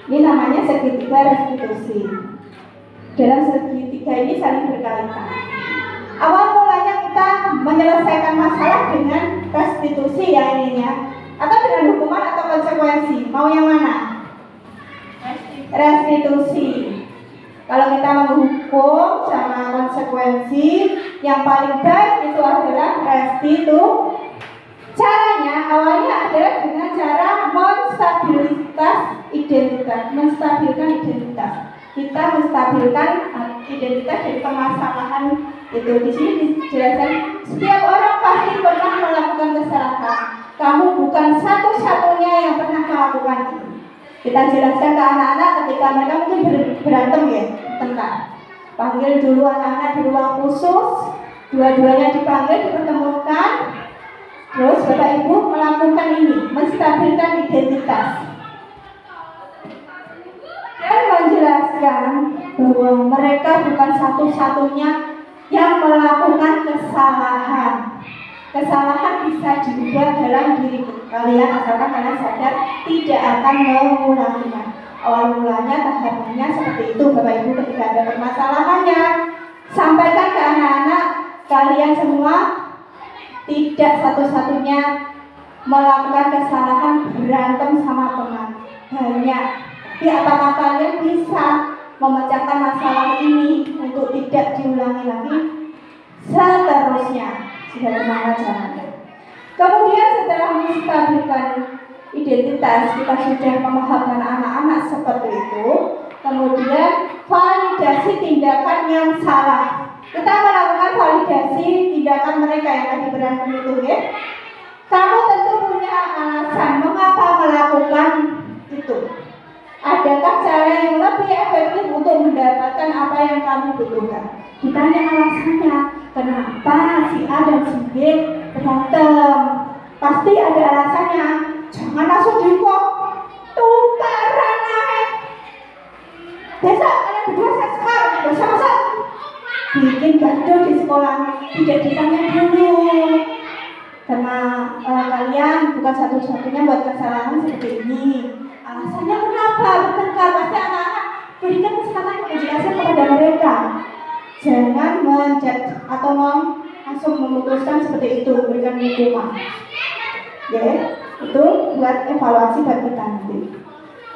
Ini namanya segitiga restitusi. Dalam segitiga ini saling berkaitan. Awal mulanya kita menyelesaikan masalah dengan restitusi ya ininya, atau dengan hukuman atau konsekuensi. Mau yang mana? Restitusi. Kalau kita menghukum sama konsekuensi, yang paling baik itu adalah restitusi. Caranya awalnya adalah dengan cara menstabilkan identitas. Kita menstabilkan identitas dari permasalahan itu. Di sini dijelaskan setiap orang pasti pernah melakukan kesalahan. Kamu bukan satu-satunya yang pernah melakukan itu. Kita jelaskan ke anak-anak ketika mereka mungkin berantem ya, tengkar. Panggil dulu anak-anak di ruang khusus, dua-duanya dipanggil, dipertemukan. Terus Bapak Ibu melakukan ini, menstabilkan identitas dan menjelaskan bahwa mereka bukan satu-satunya yang melakukan kesalahan. Kesalahan bisa diubah dalam diri kalian asalkan kalian sadar tidak akan mengulanginya. Awal mulanya tahapannya seperti itu Bapak Ibu. Ketika ada permasalahannya, sampaikan ke anak-anak kalian semua. Tidak satu-satunya melakukan kesalahan berantem sama teman, banyak. Tapi apakah kalian bisa memecahkan masalah ini untuk tidak diulangi lagi seterusnya? Sudah kemana jalannya? Kemudian setelah menstabilkan identitas, kita sudah memahamkan anak-anak seperti itu. Kemudian validasi tindakan yang salah. Kita melakukan validasi tindakan mereka yang tadi berantem itu, ya. Kamu tentu punya alasan mengapa melakukan itu. Adakah cara yang lebih efektif untuk mendapatkan apa yang kamu butuhkan? Ditanya alasannya, kenapa si A dan si B berantem? Pasti ada alasannya. Jangan langsung dihukum, tukaran naik. Besok kalian berdua sekar bersama-sama. Bikin gaduh di sekolah, tidak ditanya dulu. Karena kalian bukan satu-satunya buat kesalahan seperti ini. Alasannya kenapa bertengkar? Pasti anak-anak berikan kesempatan penjelasan kepada mereka. Jangan menjat atau langsung memutuskan seperti itu, berikan hukuman. Ya, itu buat evaluasi buat kita nanti.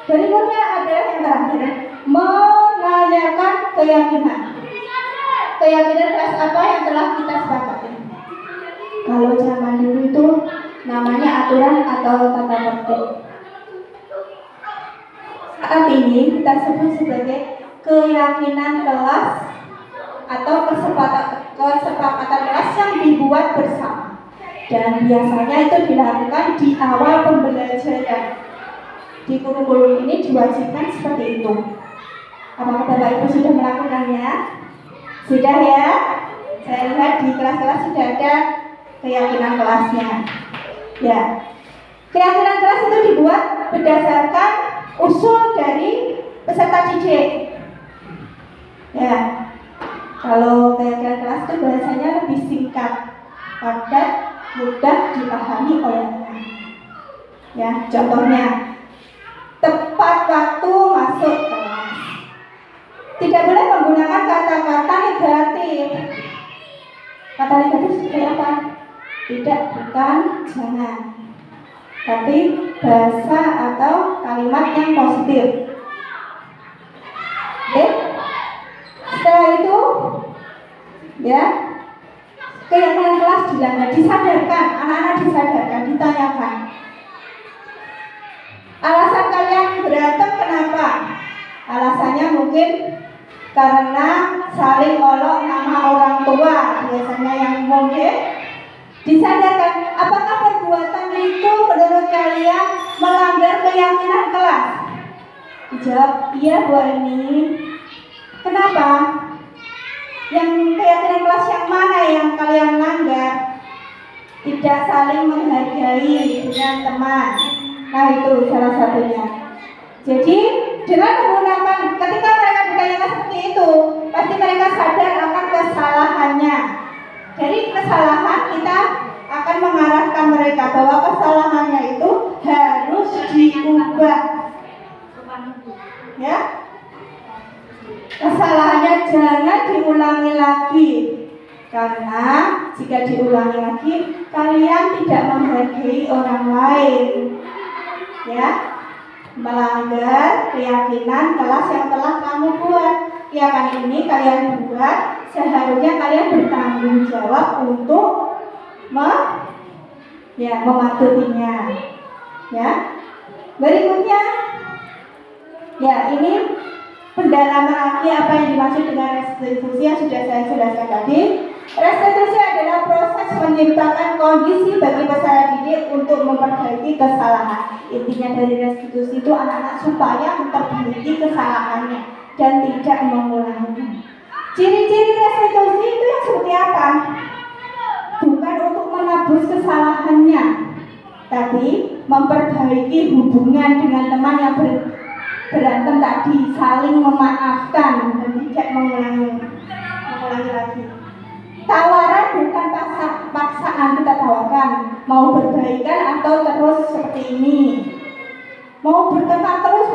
Berikutnya adalah yang terakhir, menanyakan keyakinan. Keyakinan kelas apa yang telah kita sepakati? Kalau zaman dulu itu namanya aturan atau tata tertib. Saat ini kita sebut sebagai keyakinan kelas atau kesepakatan kelas yang dibuat bersama. Dan biasanya itu dilakukan di awal pembelajaran. Di kurikulum ini diwajibkan seperti itu. Apakah Bapak Ibu sudah melakukannya? Sudah ya? Saya lihat di kelas-kelas sudah ada keyakinan kelasnya. Ya, keyakinan kelas itu dibuat berdasarkan usul dari peserta didik. Ya, kalau keyakinan kelas itu bahasanya lebih singkat, padat, mudah dipahami oleh anak. Ya, contohnya tepat waktu masuk kelas. Tidak boleh menggunakan kata-kata negatif. Kata negatif seperti apa? Tidak, bukan, jangan. Tapi bahasa atau kalimat yang positif. Oke? Setelah itu, ya, keyakinan kelas dilanggar, disadarkan, anak-anak disadarkan, ditanyakan. Alasan kalian berantem kenapa? Alasannya mungkin karena saling olok nama orang tua, biasanya yang mungkin. Disadarkan, apakah perbuatan itu menurut kalian melanggar keyakinan kelas? Dijawab, iya Bu Eni. Kenapa? Yang keyakinan kelas yang mana yang kalian langgar? Tidak saling menghargai dengan teman. Nah, itu salah satunya. Jadi dengan menggunakan, ketika mereka ditanyakan seperti itu, pasti mereka sadar akan kesalahannya. Dari kesalahan kita akan mengarahkan mereka bahwa kesalahannya itu harus diubah. Ya, kesalahannya jangan diulangi lagi, karena jika diulangi lagi kalian tidak menghargai orang lain. Ya, melanggar keyakinan kelas yang telah kamu buat. Keyakinan ini kalian buat, seharusnya kalian bertanggung jawab untuk mematuhinya. Ya, berikutnya, ya ini pendalaman lagi apa yang dimaksud dengan restitusi yang sudah saya jelaskan tadi. Restitusi adalah proses menciptakan kondisi bagi peserta didik untuk memperbaiki kesalahan. Intinya dari restitusi itu anak-anak supaya memperbaiki kesalahannya dan tidak mengulanginya. Ciri-ciri restitusi itu yang seperti apa? Bukan untuk menebus kesalahannya, tapi memperbaiki hubungan dengan teman yang berantem tadi, saling memaafkan dan tidak mengulangi lagi. Tawaran bukan paksaan, kita tawarkan mau berbaikan atau terus seperti ini. Mau bertengkar terus,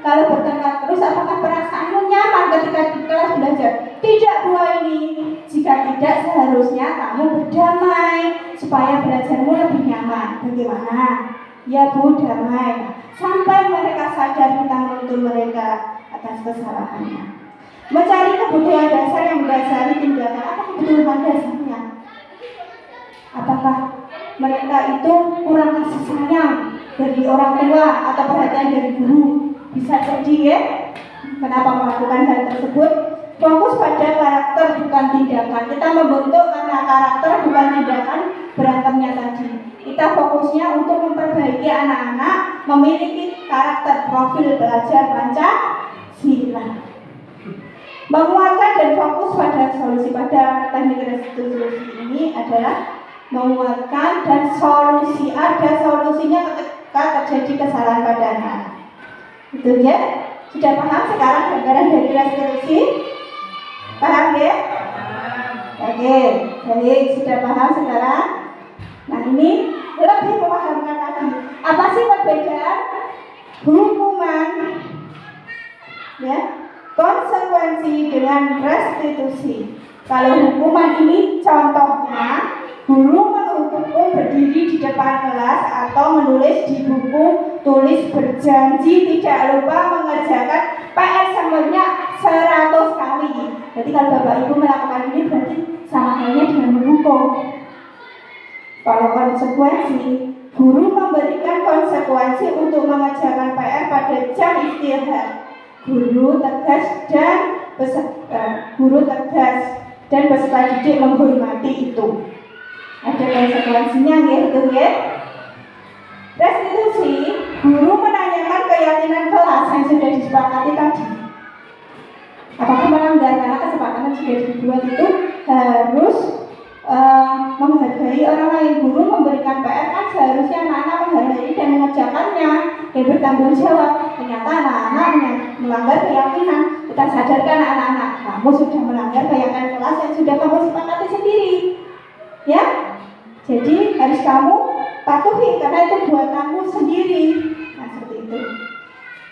Kalau bertengkar terus, apakah perasaanmu nyaman ketika di kelas belajar? Tidak, Bu ini. Jika tidak, seharusnya kamu berdamai supaya belajarmu lebih nyaman. Bagaimana? Ya Bu, damai. Sampai mereka sadar kita menuntut mereka atas kesalahannya. Mencari kebutuhan dasar yang mendasari tindakan. Apa kebutuhan dasarnya? Apakah mereka itu kurang kasih sayang dari orang tua atau perhatian dari guru? Bisa jadi ya. Kenapa melakukan hal tersebut? Fokus pada karakter bukan tindakan. Kita membentuk karena karakter bukan tindakan berantemnya tadi. Kita fokusnya untuk memperbaiki anak-anak memiliki karakter profil belajar Pancasila. Menguatkan dan fokus pada solusi pada teknik restitusi ini adalah menguatkan dan solusi. Ada solusinya ketika terjadi kesalahan pada anak. Betul ya? Sudah paham sekarang gambaran dari restitusi? Paham ya? Oke, baik, sudah paham sekarang. Nah ini lebih memahamkan lagi. Apa sih perbedaan hukuman, ya, konsekuensi dengan restitusi? Kalau hukuman ini contohnya guru menghukum berdiri di depan kelas atau menulis di buku tulis berjanji tidak lupa mengerjakan PR sebanyak 100 kali. Jadi kalau Bapak Ibu melakukan ini berarti sama halnya dengan menghukum. Kalau konsekuensi, guru memberikan konsekuensi untuk mengerjakan PR pada jam istirahat. Guru tegas dan peserta didik menghormati itu. Ada konsekuensinya gitu ya. Restitusi, guru menanyakan keyakinan kelas yang sudah disepakati tadi. Apakah melanggar? Karena kesepakatan sudah dibuat itu harus menghargai orang lain. Guru memberikan PR kan seharusnya anak-anak menghargai dan mengerjakannya dan bertanggung jawab. Ternyata anak-anak melanggar keyakinan. Kita sadarkan anak-anak, kamu sudah melanggar keyakinan kelas yang sudah kamu sepakati sendiri. Ya, jadi harus kamu patuhi karena itu buatanmu sendiri. Nah seperti itu.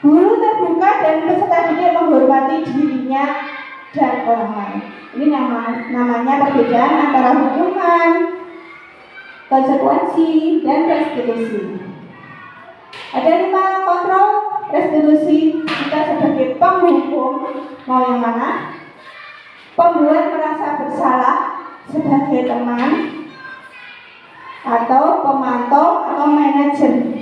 Guru terbuka dan peserta didik menghormati dirinya dan orang lain. Ini namanya perbedaan antara hukuman, konsekuensi, dan restitusi. Ada 5 kontrol restitusi. Kita sebagai penghukum mau yang mana? Pembuat merasa bersalah sebagai teman, atau pemantau atau manajer.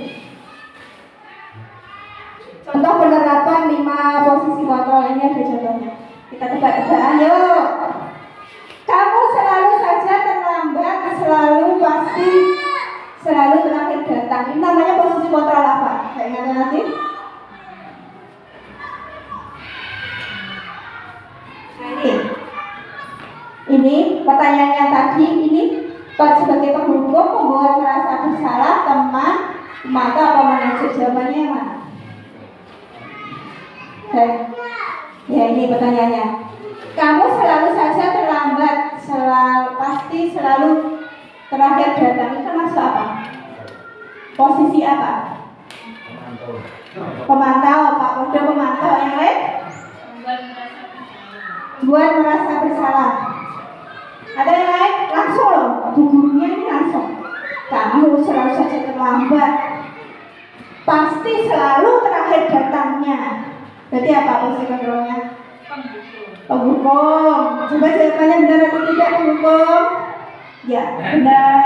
Contoh penerapan 5 posisi kontrol ini ada contohnya. Kita tebak-tebakan yuk. Kamu selalu saja terlambat, selalu pasti, selalu terakhir datang. Ini namanya posisi kontrol apa? Saya ingatkan nanti. Nah ini pertanyaannya tadi ini sebagai penghukum membuat merasa bersalah teman, mata apa manajer? Jawabannya yang mana? Ya ini pertanyaannya. Kamu selalu saja terlambat, pasti selalu terakhir datang. Itu termasuk apa? Posisi apa? Pemantau. Pak Kode pemantau. Yang lain? Buat merasa bersalah. Ada yang lain? Langsung loh, bu gurunya ini langsung. Kamu selalu saja terlambat, pasti selalu terakhir datangnya. Berarti apa posisi kontrolnya? Penghukum. Coba jawabannya benar atau tidak penghukum? Ya, benar.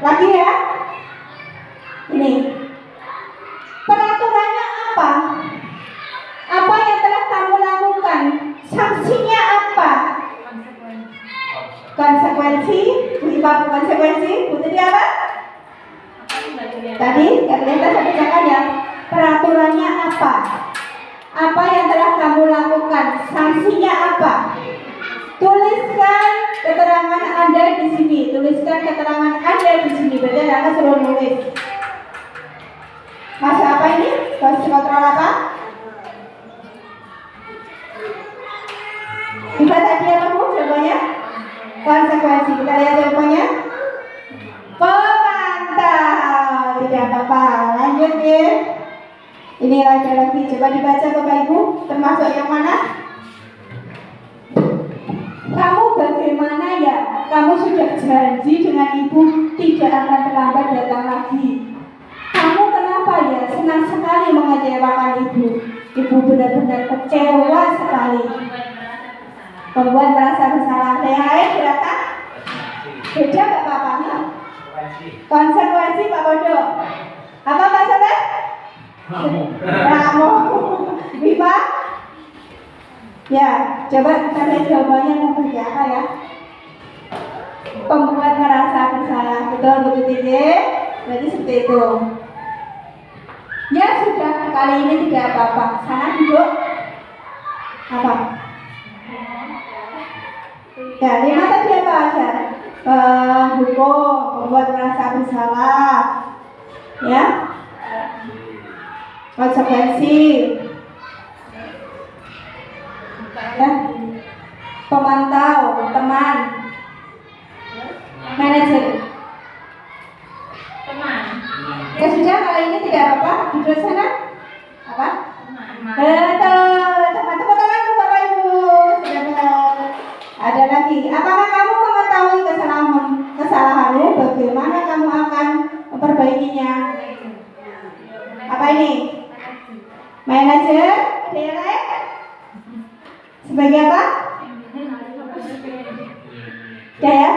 Lagi ya. Ini peraturannya apa? Apa yang telah kamu lakukan? Sanksinya apa? Konsekuensi, Bu Ipa konsekuensi, Bu tadi apa? Tadi, kalian saya bacakan ya. Peraturannya apa? Apa yang telah kamu lakukan? Sanksinya apa? Tuliskan keterangan Anda di sini. Tuliskan keterangan Anda di sini. Berarti Anda suruh nulis. Masa apa ini? Posisi kontrol apa? Iba tadi apa Bu jawabannya? Konsekuensi. Kita lihat jawabannya. Pemantau. Tidak apa-apa. Lanjut ya. Ini ada lagi, coba dibaca Bapak Ibu, termasuk yang mana? Kamu bagaimana ya? Kamu sudah janji dengan ibu tidak akan terlambat datang lagi. Kamu kenapa ya senang sekali mengecewakan ibu? Ibu benar-benar kecewa sekali. Membuat merasa bersalah. Yang lain berapa? Beda nggak Pak? Konsekuensi Pak Bodo. Apa Pak Sobat? Kamu. Bima? Ya, coba kita lihat jawabannya seperti apa ya. Pembuat merasa bersalah. Betul tidak? Berarti seperti itu. Ya sudah, kali ini tidak apa-apa. Sana duduk. Apa? Ya, 5 tadi apa aja? Hukum, membuat merasa bersalah. Ya. Konsekuensi. Ya. Pemantau, teman. Manajer. Ya sudah, kali ini tidak apa-apa. Duduk sana. Apa? Teman-teman Bapak Ibu. Sudah. Ada lagi. Apakah kamu mengetahui kesalahanmu? Bagaimana kamu akan memperbaikinya? Apa ini? Manajer? Ada yang lain? Sebagai apa? Ya?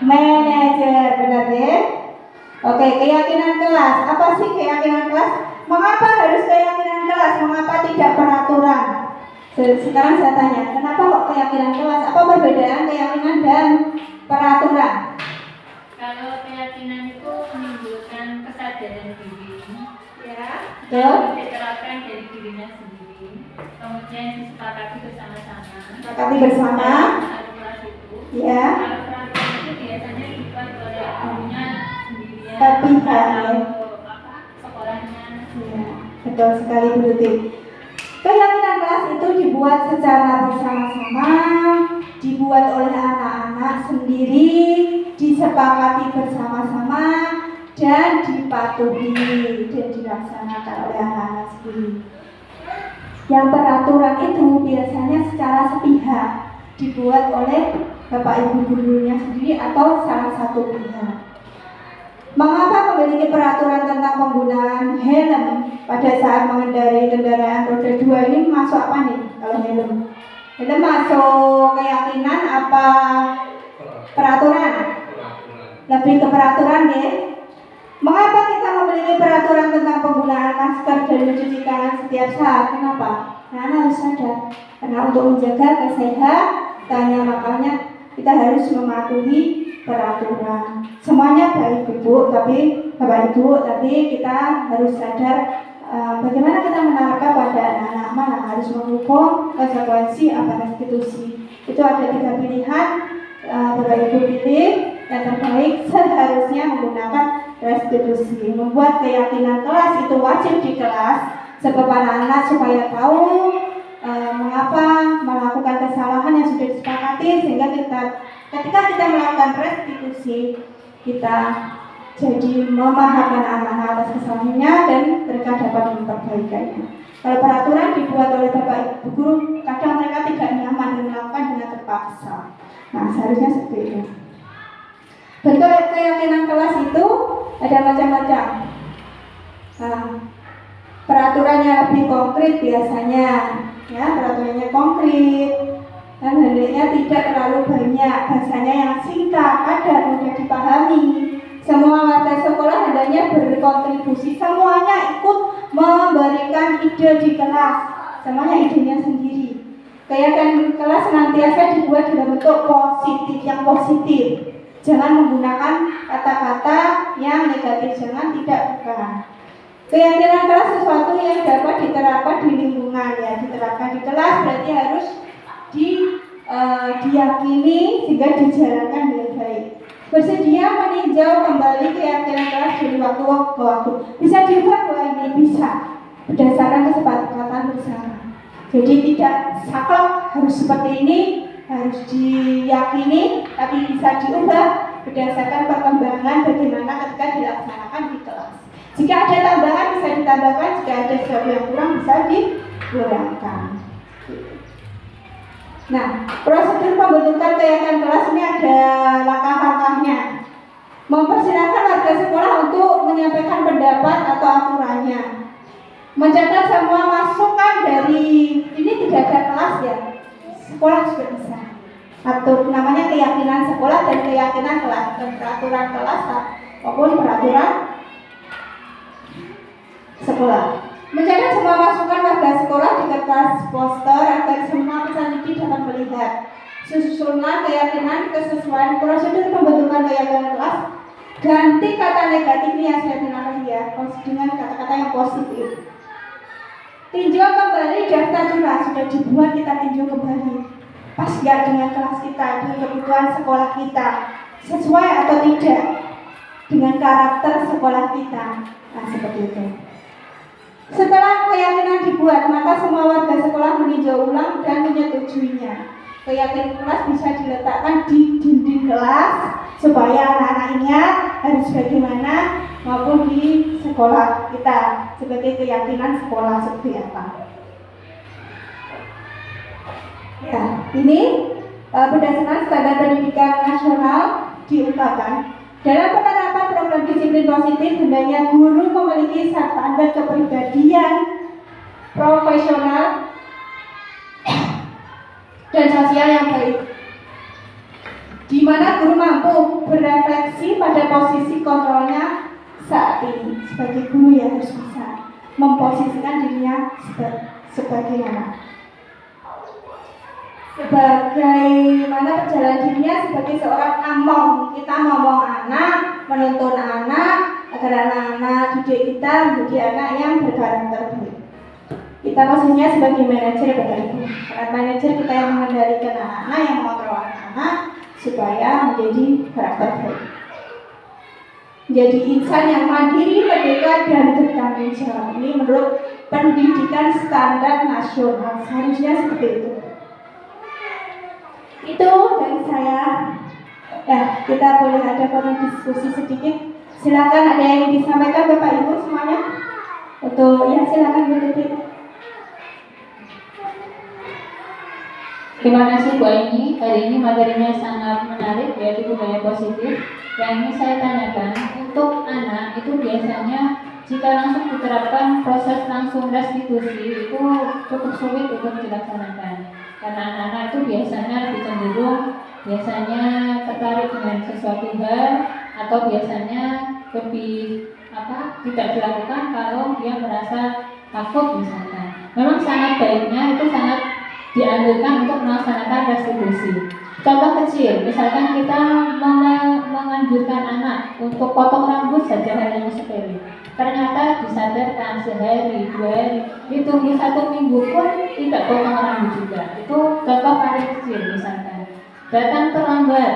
Manajer, benar ya? Oke, keyakinan kelas. Apa sih keyakinan kelas? Mengapa harus keyakinan kelas? Mengapa tidak peraturan? Sekarang saya tanya, kenapa kok keyakinan kelas? Apa perbedaan keyakinan dan peraturan? Kalau keyakinan itu menimbulkan kesadaran diri, Ya. betul? Diterapkan dari dirinya sendiri, kemudian disepakati bersama-sama. Sepakati bersama. Kalau kelas itu, Ya. kalau peraturan itu biasanya dibuat oleh gurunya sendirian, Sepihak, ya. atau sekolahnya. Ya, betul sekali Bu Tuti. Keyakinan kelas itu dibuat secara bersama-sama, dibuat oleh anak-anak sendiri, disepakati bersama-sama, dan dipatuhi dan dilaksanakan oleh anak-anak sendiri. Yang peraturan itu biasanya secara sepihak, dibuat oleh Bapak Ibu gurunya sendiri atau salah satu pihak. Mengapa memiliki peraturan tentang penggunaan helm pada saat mengendarai kendaraan roda 2 ini masuk apa nih kalau helm? Helm masuk keyakinan apa peraturan? Lebih ke peraturan ya. Mengapa kita memiliki peraturan tentang penggunaan masker dan mencuci tangan setiap saat? Kenapa? Karena harus sadar. Karena untuk menjaga kesehatannya makanya kita harus mematuhi peraturan. Semuanya baik Ibu, tapi Bapak Ibu, tapi kita harus sadar bagaimana kita menerapkan pada anak-anak mana harus menghukum konsekuensi apa restitusi. Itu ada 3 pilihan. Bapak Ibu pilih yang terbaik, seharusnya menggunakan restitusi. Membuat keyakinan kelas itu wajib di kelas sebab anak-anak supaya tahu mengapa melakukan kesalahan yang sudah disepakati, sehingga ketika kita melakukan restitusi kita jadi memahamkan anak-anak atas kesalahannya dan mereka dapat memperbaikinya. Kalau peraturan dibuat oleh Bapak Ibu guru, kadang mereka tidak nyaman dan melakukan dengan terpaksa. Nah, seharusnya seperti itu. Bentuk keyakinan kelas itu ada macam-macam. Nah, peraturannya lebih konkret biasanya, ya peraturannya konkret dan hendaknya tidak terlalu banyak, bahasanya yang singkat, padat, mudah dipahami. Semua warga sekolah hendaknya berkontribusi, semuanya ikut memberikan ide di kelas, semuanya idenya sendiri. Keyakinan kelas senantiasa dibuat dalam bentuk positif, yang positif. Jangan menggunakan kata-kata yang negatif, jangan, tidak, bukan. Keyakinan kelas sesuatu yang dapat diterapkan di lingkungan, ya diterapkan di kelas berarti harus diyakini sehingga dijalankan dengan baik. Bersedia meninjau kembali keyakinan kelas dari waktu ke waktu. Bisa diubah bahwa ini bisa berdasarkan kesepakatan bersama. Jadi tidak saklek harus seperti ini, harus diyakini, tapi bisa diubah berdasarkan perkembangan bagaimana ketika dilaksanakan di kelas. Jika ada tambahan bisa ditambahkan, jika ada sesuatu yang kurang bisa dikurangkan. Nah, prosedur pembentukan keyakinan kelas ini ada langkah-langkahnya. Mempersilahkan warga sekolah untuk menyampaikan pendapat atau aturannya. Mencatat semua masukan dari, ini tidak ada kelas ya, sekolah juga bisa. Atau namanya keyakinan sekolah dan keyakinan kelas, dan peraturan kelas maupun peraturan sekolah. Mencatat semua masukan warga sekolah di kertas poster agar semua peserta dapat melihat. Susunan keyakinan kesesuaian prosedur pembentukan keyakinan kelas. Ganti kata negatif ini yang saya bilang ya, dengan kata-kata yang positif. Tinjau kembali daftar curah, sudah dibuat, kita tinjau kembali. Pas nggak dengan kelas kita, dengan kebutuhan sekolah kita, sesuai atau tidak dengan karakter sekolah kita. Nah, seperti itu. Setelah keyakinan dibuat, maka semua warga sekolah meninjau ulang dan menyetujuinya. Keyakinan kelas bisa diletakkan di dinding kelas supaya anak-anak ingat harus bagaimana, maupun di sekolah kita sebagai keyakinan sekolah seperti apa. Ya, ini berdasarkan standar pendidikan nasional diungkapkan dalam penerapan program disiplin positif, hendaknya guru memiliki standar kepribadian profesional dan sosial yang baik, di mana guru mampu berefleksi pada posisi kontrolnya saat ini. Sebagai guru yang harus bisa memposisikan dirinya sebagaimana perjalanan dirinya sebagai seorang among. Kita ngomong anak, menuntun anak agar anak-anak didik kita menjadi anak yang berkarakter baik. Kita posisinya sebagai manajer, Bapak Ibu. Karena manajer kita yang mengendalikan anak-anak, yang mengontrol anak-anak supaya menjadi karakter baik. Menjadi insan yang mandiri, merdeka, dan bertanggung jawab. Ini menurut pendidikan standar nasional. Seharusnya seperti itu. Itu dari saya. Ya, kita boleh ada forum diskusi sedikit. Silakan, ada yang disampaikan Bapak Ibu semuanya. Untuk ya, silakan Bu Tuti. Terima kasih Bu Aini. Hari ini materinya sangat menarik, yaitu budaya positif. Yang ini saya tanyakan, untuk anak itu biasanya jika langsung diterapkan proses langsung restitusi itu cukup sulit untuk dilaksanakan. Karena anak-anak itu biasanya tertarik dengan sesuatu hal, atau biasanya lebih tidak dilakukan kalau dia merasa takut misalkan. Memang sangat baiknya itu sangat dianjurkan untuk melaksanakan restitusi. Contoh kecil, misalkan kita menganjurkan anak untuk potong rambut saja, hal yang sepele. Ternyata disadarkan sehari, 2 hari, ditunggu 1 minggu pun tidak potong rambut juga. Itu contoh paling kecil misalkan. Datang terlambat,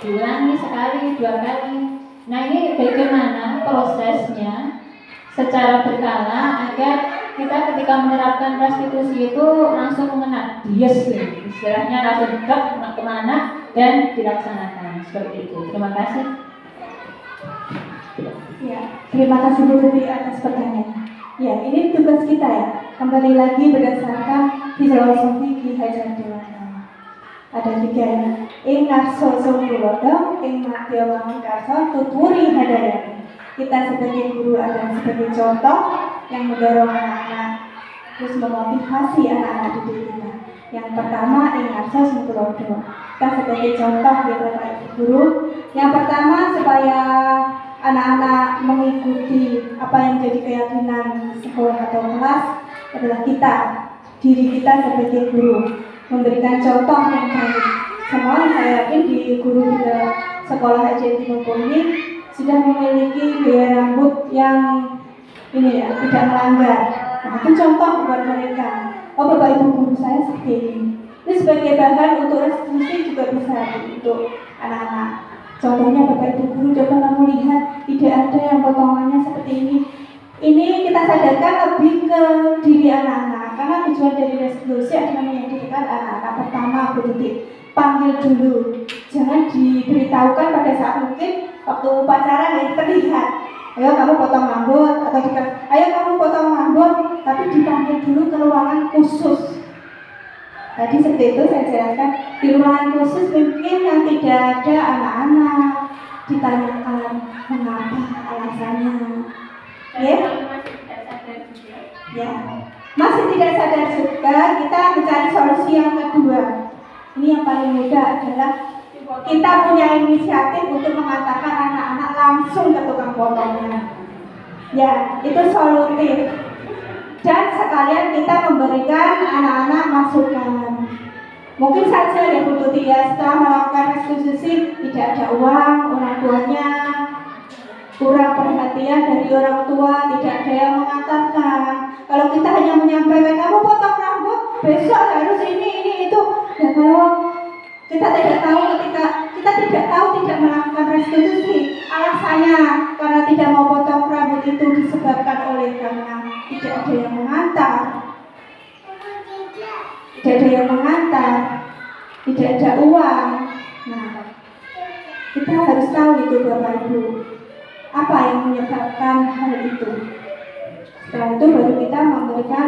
diulangi sekali, 2 kali. Nah, ini bagaimana prosesnya secara berkala agar kita ketika menerapkan restitusi itu langsung mengena, istilahnya langsung kemana dan dilaksanakan seperti itu. Terima kasih. Ya, terima kasih Bu Tuti atas pertanyaannya. Ya, ini tugas kita ya. Kembali lagi berdasarkan filosofi Ki Hajar Dewantara. Ada 3 ya. Ing ngarso sumpulodo, ing matya wangun karso, tuturi hadayani. Kita sebagai guru adalah sebagai contoh yang mendorong anak-anak, terus memotivasi anak-anak didik kita. Yang pertama, ing ngarso sumpulodo. Kita sebagai contoh ya Bapak Ibu guru. Yang pertama, supaya anak-anak mengikuti apa yang menjadi keyakinan sekolah atau kelas adalah kita, diri kita sebagai guru, memberikan contoh yang baik. Semua saya yakin di guru di sekolah HJT ini sudah memiliki gaya rambut yang ini ya, tidak melanggar. Nah, itu contoh buat mereka. Oh, Bapak Ibu guru saya seperti ini. Ini sebagai bahan untuk restitusi juga bisa untuk anak-anak. Contohnya Bapak Ibu guru, coba kamu lihat tidak ada yang potongannya seperti ini. Ini kita sadarkan lebih ke diri anak-anak, karena tujuan dari restitusi adalah menyadarkan anak-anak. Pertama, Bu Tuti, panggil dulu, jangan diberitahukan pada saat mungkin waktu upacara yang terlihat. ayo kamu potong rambut, atau ayo kamu potong rambut, tapi dipanggil dulu ke ruangan khusus. Tadi seperti itu saya jelaskan, di ruangan khusus mungkin yang tidak ada anak-anak, ditanyakan mengapa alasannya. Ya, masih tidak sadar juga, kita mencari solusi yang kedua. Ini yang paling mudah adalah kita punya inisiatif untuk mengatakan anak-anak langsung ke tukang potongnya. Ya, itu solutif. Dan sekalian kita memberikan anak-anak masukan. Mungkin saja ya Bu Tuti ya, setelah melakukan restitusi tidak ada uang, orang tuanya kurang perhatian dari orang tua, tidak ada yang mengatakan. Kalau kita hanya menyampaikan kamu potong rambut, besok harus ini itu. Ya kalau kita tidak tahu tidak melakukan restitusi, alasannya karena tidak mau potong rambut itu disebabkan oleh karena tidak ada yang mengantar, tidak ada uang. Nah, kita harus tahu itu Bapak Ibu, apa yang menyebabkan hal itu. Setelah itu baru kita memberikan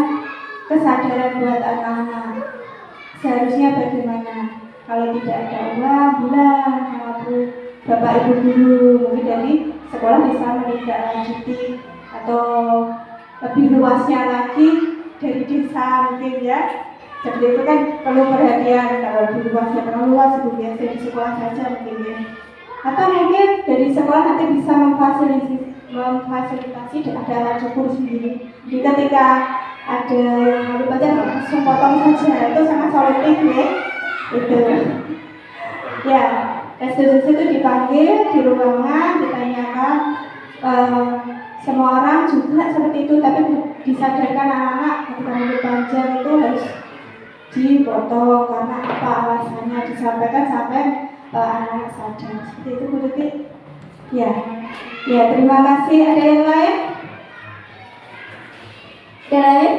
kesadaran buat anak-anak. Seharusnya bagaimana? Kalau tidak ada uang, bilang sama Bapak Ibu guru, mungkin dari sekolah bisa menindaklanjuti, atau lebih luasnya lagi dari desa mungkin ya. Seperti itu kan perlu perhatian, kalau lebih luasnya terlalu luas itu biasa di sekolah saja mungkin ya. Atau mungkin dari sekolah nanti bisa memfasilitasi ada alat cukur sendiri. Jadi ketika ada yang mau baca langsung potong saja, itu sangat solutif ya. Itu ya, restitusi itu dipanggil di ruangan, ditanyakan, semua orang juga seperti itu, tapi disadarkan anak-anak ketika rambut panjang itu harus dipotong karena apa alasannya, disampaikan sampai anak-anak sadar. Seperti itu Bu Tuti. Ya, terima kasih. Ada yang lain? Ada lain?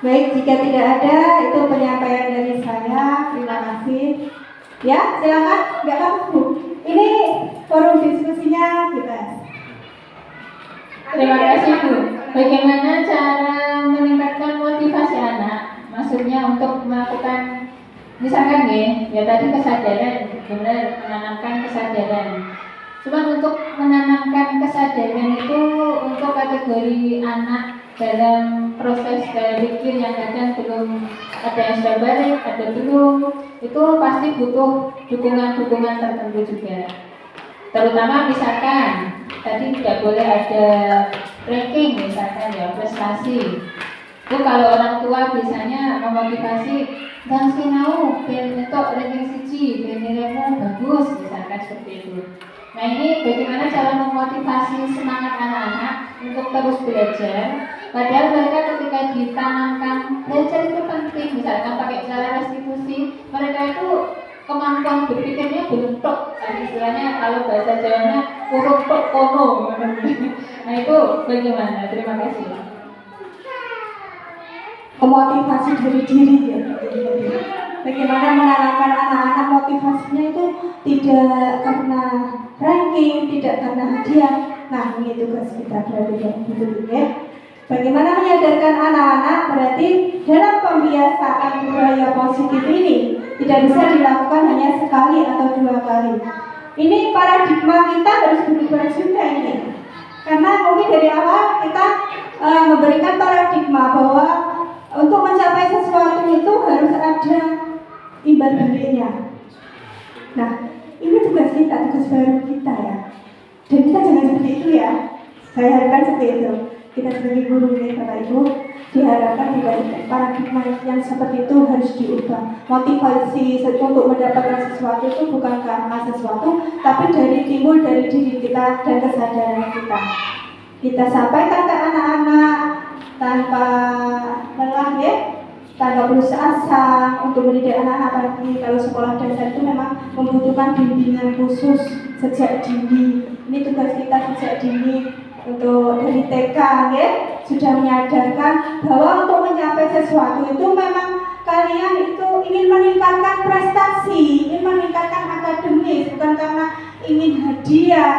Baik, jika tidak ada, itu penyampaian dari saya. Terima kasih. Ya, silakan. Nggak apa-apa Bu. Ini forum diskusinya bebas. Terima kasih Bu. Bagaimana cara meningkatkan motivasi anak? Maksudnya untuk melakukan, misalkan ya tadi kesadaran, benar menanamkan kesadaran. Cuma untuk menanamkan kesadaran itu untuk kategori anak dalam proses berpikir yang kadang belum ada yang sudah balik, ada belum, itu pasti butuh dukungan-dukungan tertentu juga. Terutama misalkan tadi tidak boleh ada ranking misalkan ya, prestasi. Itu kalau orang tua biasanya memotivasi dan sinau ben entuk ranking siji, ben nilaimu bagus misalkan seperti itu. Nah ini bagaimana cara memotivasi semangat anak-anak untuk terus belajar, padahal mereka ketika ditanamkan belajar itu penting, misalkan pakai cara restitusi, mereka itu kemampuan berpikirnya belum tok, istilahnya kalau bahasa Jawanya kurang tok kono. Nah itu bagaimana? Terima kasih. Memotivasi diri ya. Bagaimana menanamkan anak-anak motivasinya itu tidak karena ranking, tidak karena hadiah. Nah ini tugas kita berarti ya. Bagaimana menyadarkan anak-anak berarti dalam pembiasaan budaya positif ini tidak bisa dilakukan hanya sekali atau 2 kali. Ini paradigma kita harus berubah juga ini. Karena mungkin dari awal kita memberikan paradigma bahwa untuk mencapai sesuatu itu harus ada imbal baliknya. Nah, ini tugas kita, tugas baru kita ya. Dan kita jangan seperti itu ya. Saya harapkan seperti itu. Kita sebagai guru ya Bapak Ibu diharapkan tidak paradigma yang seperti itu harus diubah. Motivasi untuk mendapatkan sesuatu itu bukan karena sesuatu, tapi timbul dari diri kita dan kesadaran kita. Kita sampaikan ke anak-anak tanpa lelah ya, tanpa putus asa untuk mendidik anak-anak lagi. Kalau sekolah dasar itu memang membutuhkan bimbingan khusus sejak dini. Ini tugas kita sejak dini untuk dari TK ya, sudah menyadarkan bahwa untuk mencapai sesuatu itu memang kalian itu ingin meningkatkan prestasi, ingin meningkatkan akademis, bukan karena ingin hadiah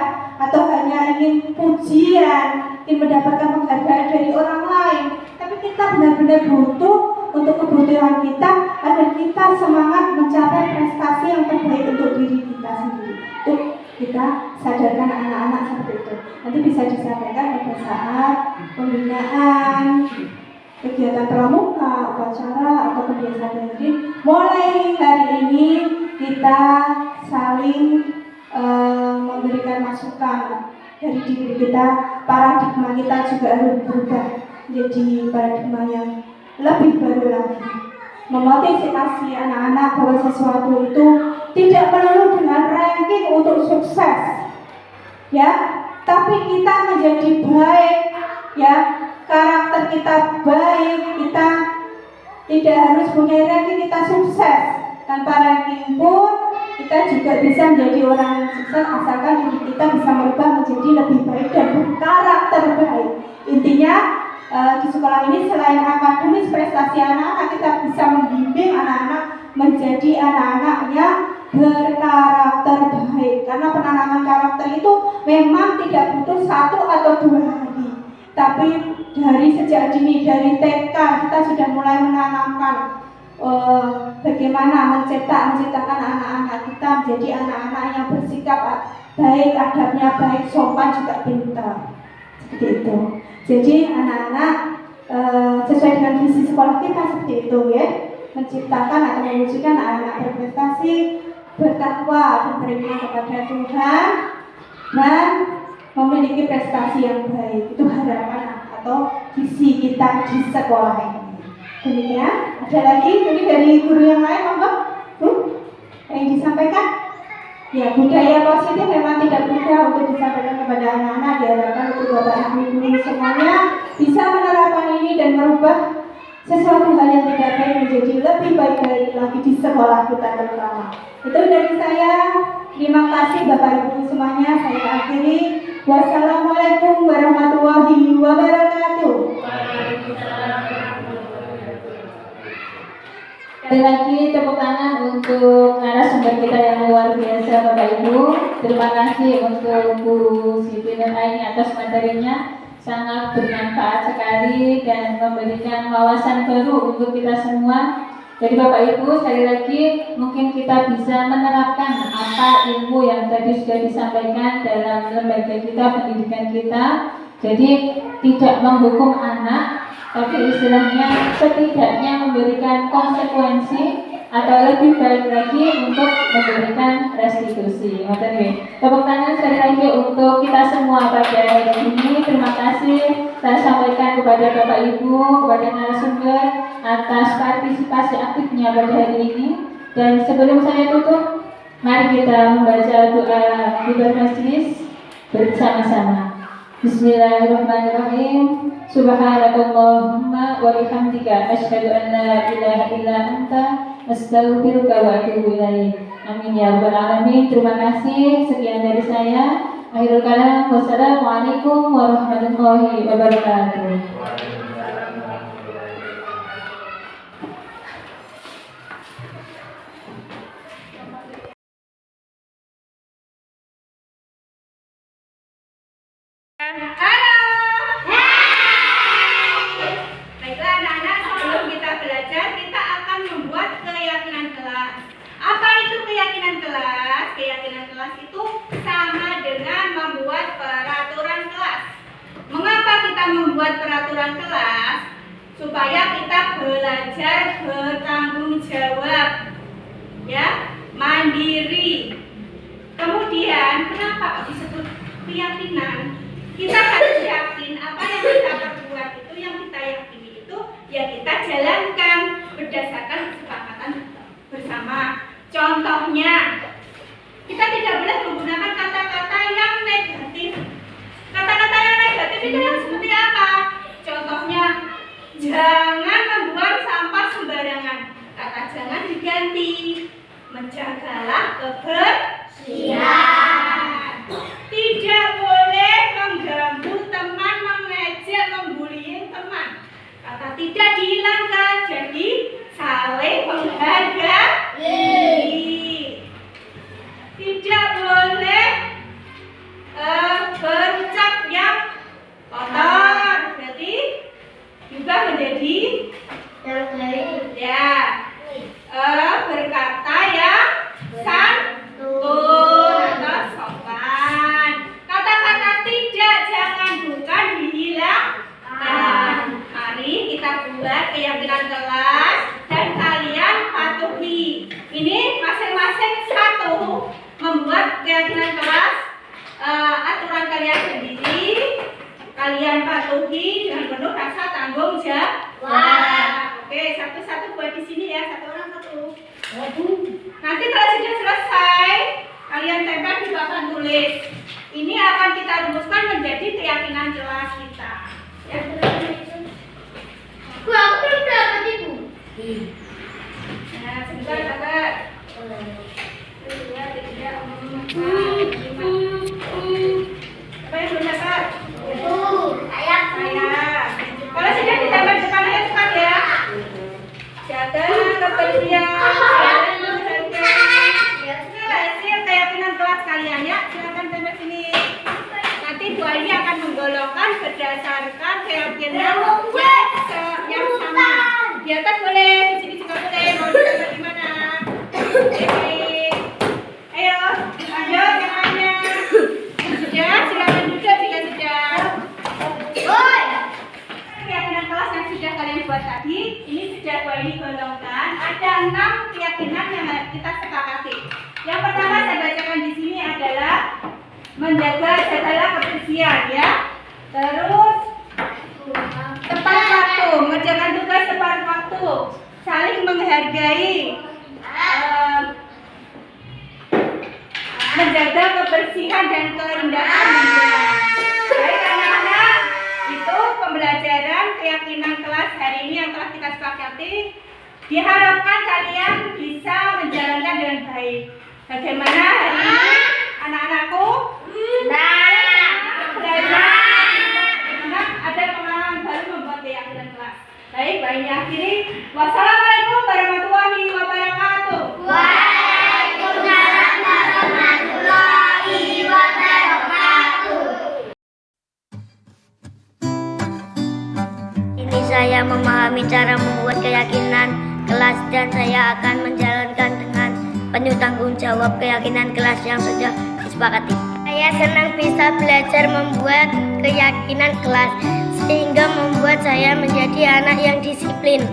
atau hanya ingin pujian, ingin mendapatkan penghargaan dari orang lain. Tapi kita benar-benar butuh untuk kebutuhan kita agar kita semangat mencapai prestasi yang terbaik untuk diri kita sendiri. Itu kita sadarkan anak-anak seperti itu. Nanti bisa disampaikan pada saat pembinaan, kegiatan pramuka, upacara atau kebiasaan lain. Mulai hari ini kita saling memberikan masukan dari diri kita. Paradigma kita juga harus berubah menjadi paradigma yang lebih baru lagi. Memotivasi anak-anak bahwa sesuatu itu tidak perlu dengan ranking untuk sukses, ya. Tapi kita menjadi baik, ya. Karakter kita baik, kita tidak harus punya ranking kita sukses. Tanpa ranking pun kita juga bisa menjadi orang yang sukses asalkan diri kita bisa merubah menjadi lebih baik dan berkarakter baik. Intinya di sekolah ini selain akademis prestasi anak-anak, kita bisa membimbing anak-anak menjadi anak-anak yang berkarakter baik. Karena penanaman karakter itu memang tidak butuh 1 atau 2 hari, tapi dari sejak dini, dari TK kita sudah mulai menanamkan bagaimana menciptakan anak-anak kita menjadi anak-anak yang bersikap baik, adabnya baik, sopan juga pintar. Seperti itu. Jadi anak-anak sesuai dengan visi sekolah kita seperti itu, ya, menciptakan atau mewujudkan anak-anak berprestasi, bertakwa dan beriman kepada Tuhan dan memiliki prestasi yang baik. Itu harapan atau visi kita di sekolah ini. Demikian. Ada lagi ini dari guru yang lain, monggo, Bu, yang disampaikan. Ya, budaya positif memang tidak mudah untuk disampaikan kepada anak-anak. Diharapkan untuk Bapak Ibu guru semuanya bisa menerapkan ini dan merubah sesuatu hal yang tidak baik menjadi lebih baik lagi di sekolah kita terutama. Itu dari saya. Terima kasih Bapak Ibu semuanya. Saya akhiri. Wassalamualaikum warahmatullahi wabarakatuh. Sekali lagi tepuk tangan untuk narasumber kita yang luar biasa Bapak Ibu. Terima kasih untuk Bu Siti dan Aini atas materinya, sangat bermanfaat sekali dan memberikan wawasan baru untuk kita semua. Jadi Bapak Ibu, sekali lagi mungkin kita bisa menerapkan apa ilmu yang tadi sudah disampaikan dalam lembaga kita, pendidikan kita. Jadi tidak menghukum anak, tapi istilahnya setidaknya memberikan konsekuensi atau lebih baik lagi untuk memberikan restitusi. Tepuk tangan sekali lagi untuk kita semua pada hari ini. Terima kasih saya sampaikan kepada Bapak Ibu, kepada narasumber atas partisipasi aktifnya pada hari ini. Dan sebelum saya tutup, mari kita membaca doa bubar majelis bersama-sama. Bismillahirrahmanirrahim. Subhanakallahumma wa bihamdika asyhadu an la ilaha illa anta astaghfiruka wa atubu ilaik. Amin ya rabbal alamin. Terima kasih. Sekian dari saya. Akhirul kalam. Wassalamualaikum warahmatullahi wabarakatuh. Baiklah anak-anak, sebelum kita belajar, kita akan membuat keyakinan kelas. Apa itu keyakinan kelas? Keyakinan kelas itu sama dengan membuat peraturan kelas. Mengapa kita membuat peraturan kelas? Supaya kita belajar bertanggung jawab, ya, mandiri. Kemudian, kenapa disebut keyakinan? Kita harus yakin apa yang kita perbuat itu, yang kita yakini itu, ya kita jalankan berdasarkan kesepakatan bersama. Contohnya, kita tidak boleh menggunakan kata-kata yang negatif. Kata-kata yang negatif itu yang seperti apa? Contohnya, jangan membuang sampah sembarangan. Kata jangan diganti, menjagalah kebersihan. Tidak boleh mengganggu teman, mengejek, membullying teman. Kata tidak dihilangkan, jadi saling menghargai. Tidak boleh Ini masing-masing satu membuat keyakinan kelas, aturan kalian sendiri, kalian patuhi dengan penuh rasa tanggung jawab. Oke, satu-satu buat di sini ya, satu orang satu. Nanti kalau sudah selesai, kalian tempel di papan tulis. Ini akan kita rumuskan menjadi keyakinan kelas kita. Ya, Aku belum dapat ibu. nah, sebentar sabar. 2, 3, 4, 5. Apa yang belum dapat? Saya. Kalau sudah ditambah depan aja cepat ya. Jaga kebersihan. Hasil keyakinan kelas kalian ya. Silakan tempel sini. Nanti Bu Aini akan menggolongkan berdasarkan keyakinan yang sama. Di atas boleh, di sini juga boleh. Mau ditambah di mana? Baik. Ayo, lanjut yang lainnya. Sudah, silakan duduk jika sudah. Keyakinan kelas yang sudah kalian buat tadi, ini sudah Bu Aini golongkan. Ada 6 keyakinan yang kita sepakati. Yang pertama saya bacakan di sini adalah menjaga segala kebersihan ya. Terus tepat waktu, mengerjakan tugas tepat waktu, saling menghargai, menjaga kebersihan dan keindahan lingkungan. Baik anak-anak, itu pembelajaran keyakinan kelas hari ini yang telah kita sepakati. Diharapkan kalian bisa menjalankan dengan baik. Bagaimana hari ini anak-anakku? Ada pengalaman baru membuat keyakinan kelas. Baik, baiknya akhiri. Wassalamualaikum warahmatullahi wabarakatuh. Waalaikumsalam warahmatullahi wabarakatuh. Ini saya memahami cara membuat keyakinan kelas dan saya akan menjalankan dengan penuh tanggung jawab keyakinan kelas yang sudah disepakati. Saya senang bisa belajar membuat keyakinan kelas sehingga membuat saya menjadi anak yang disiplin.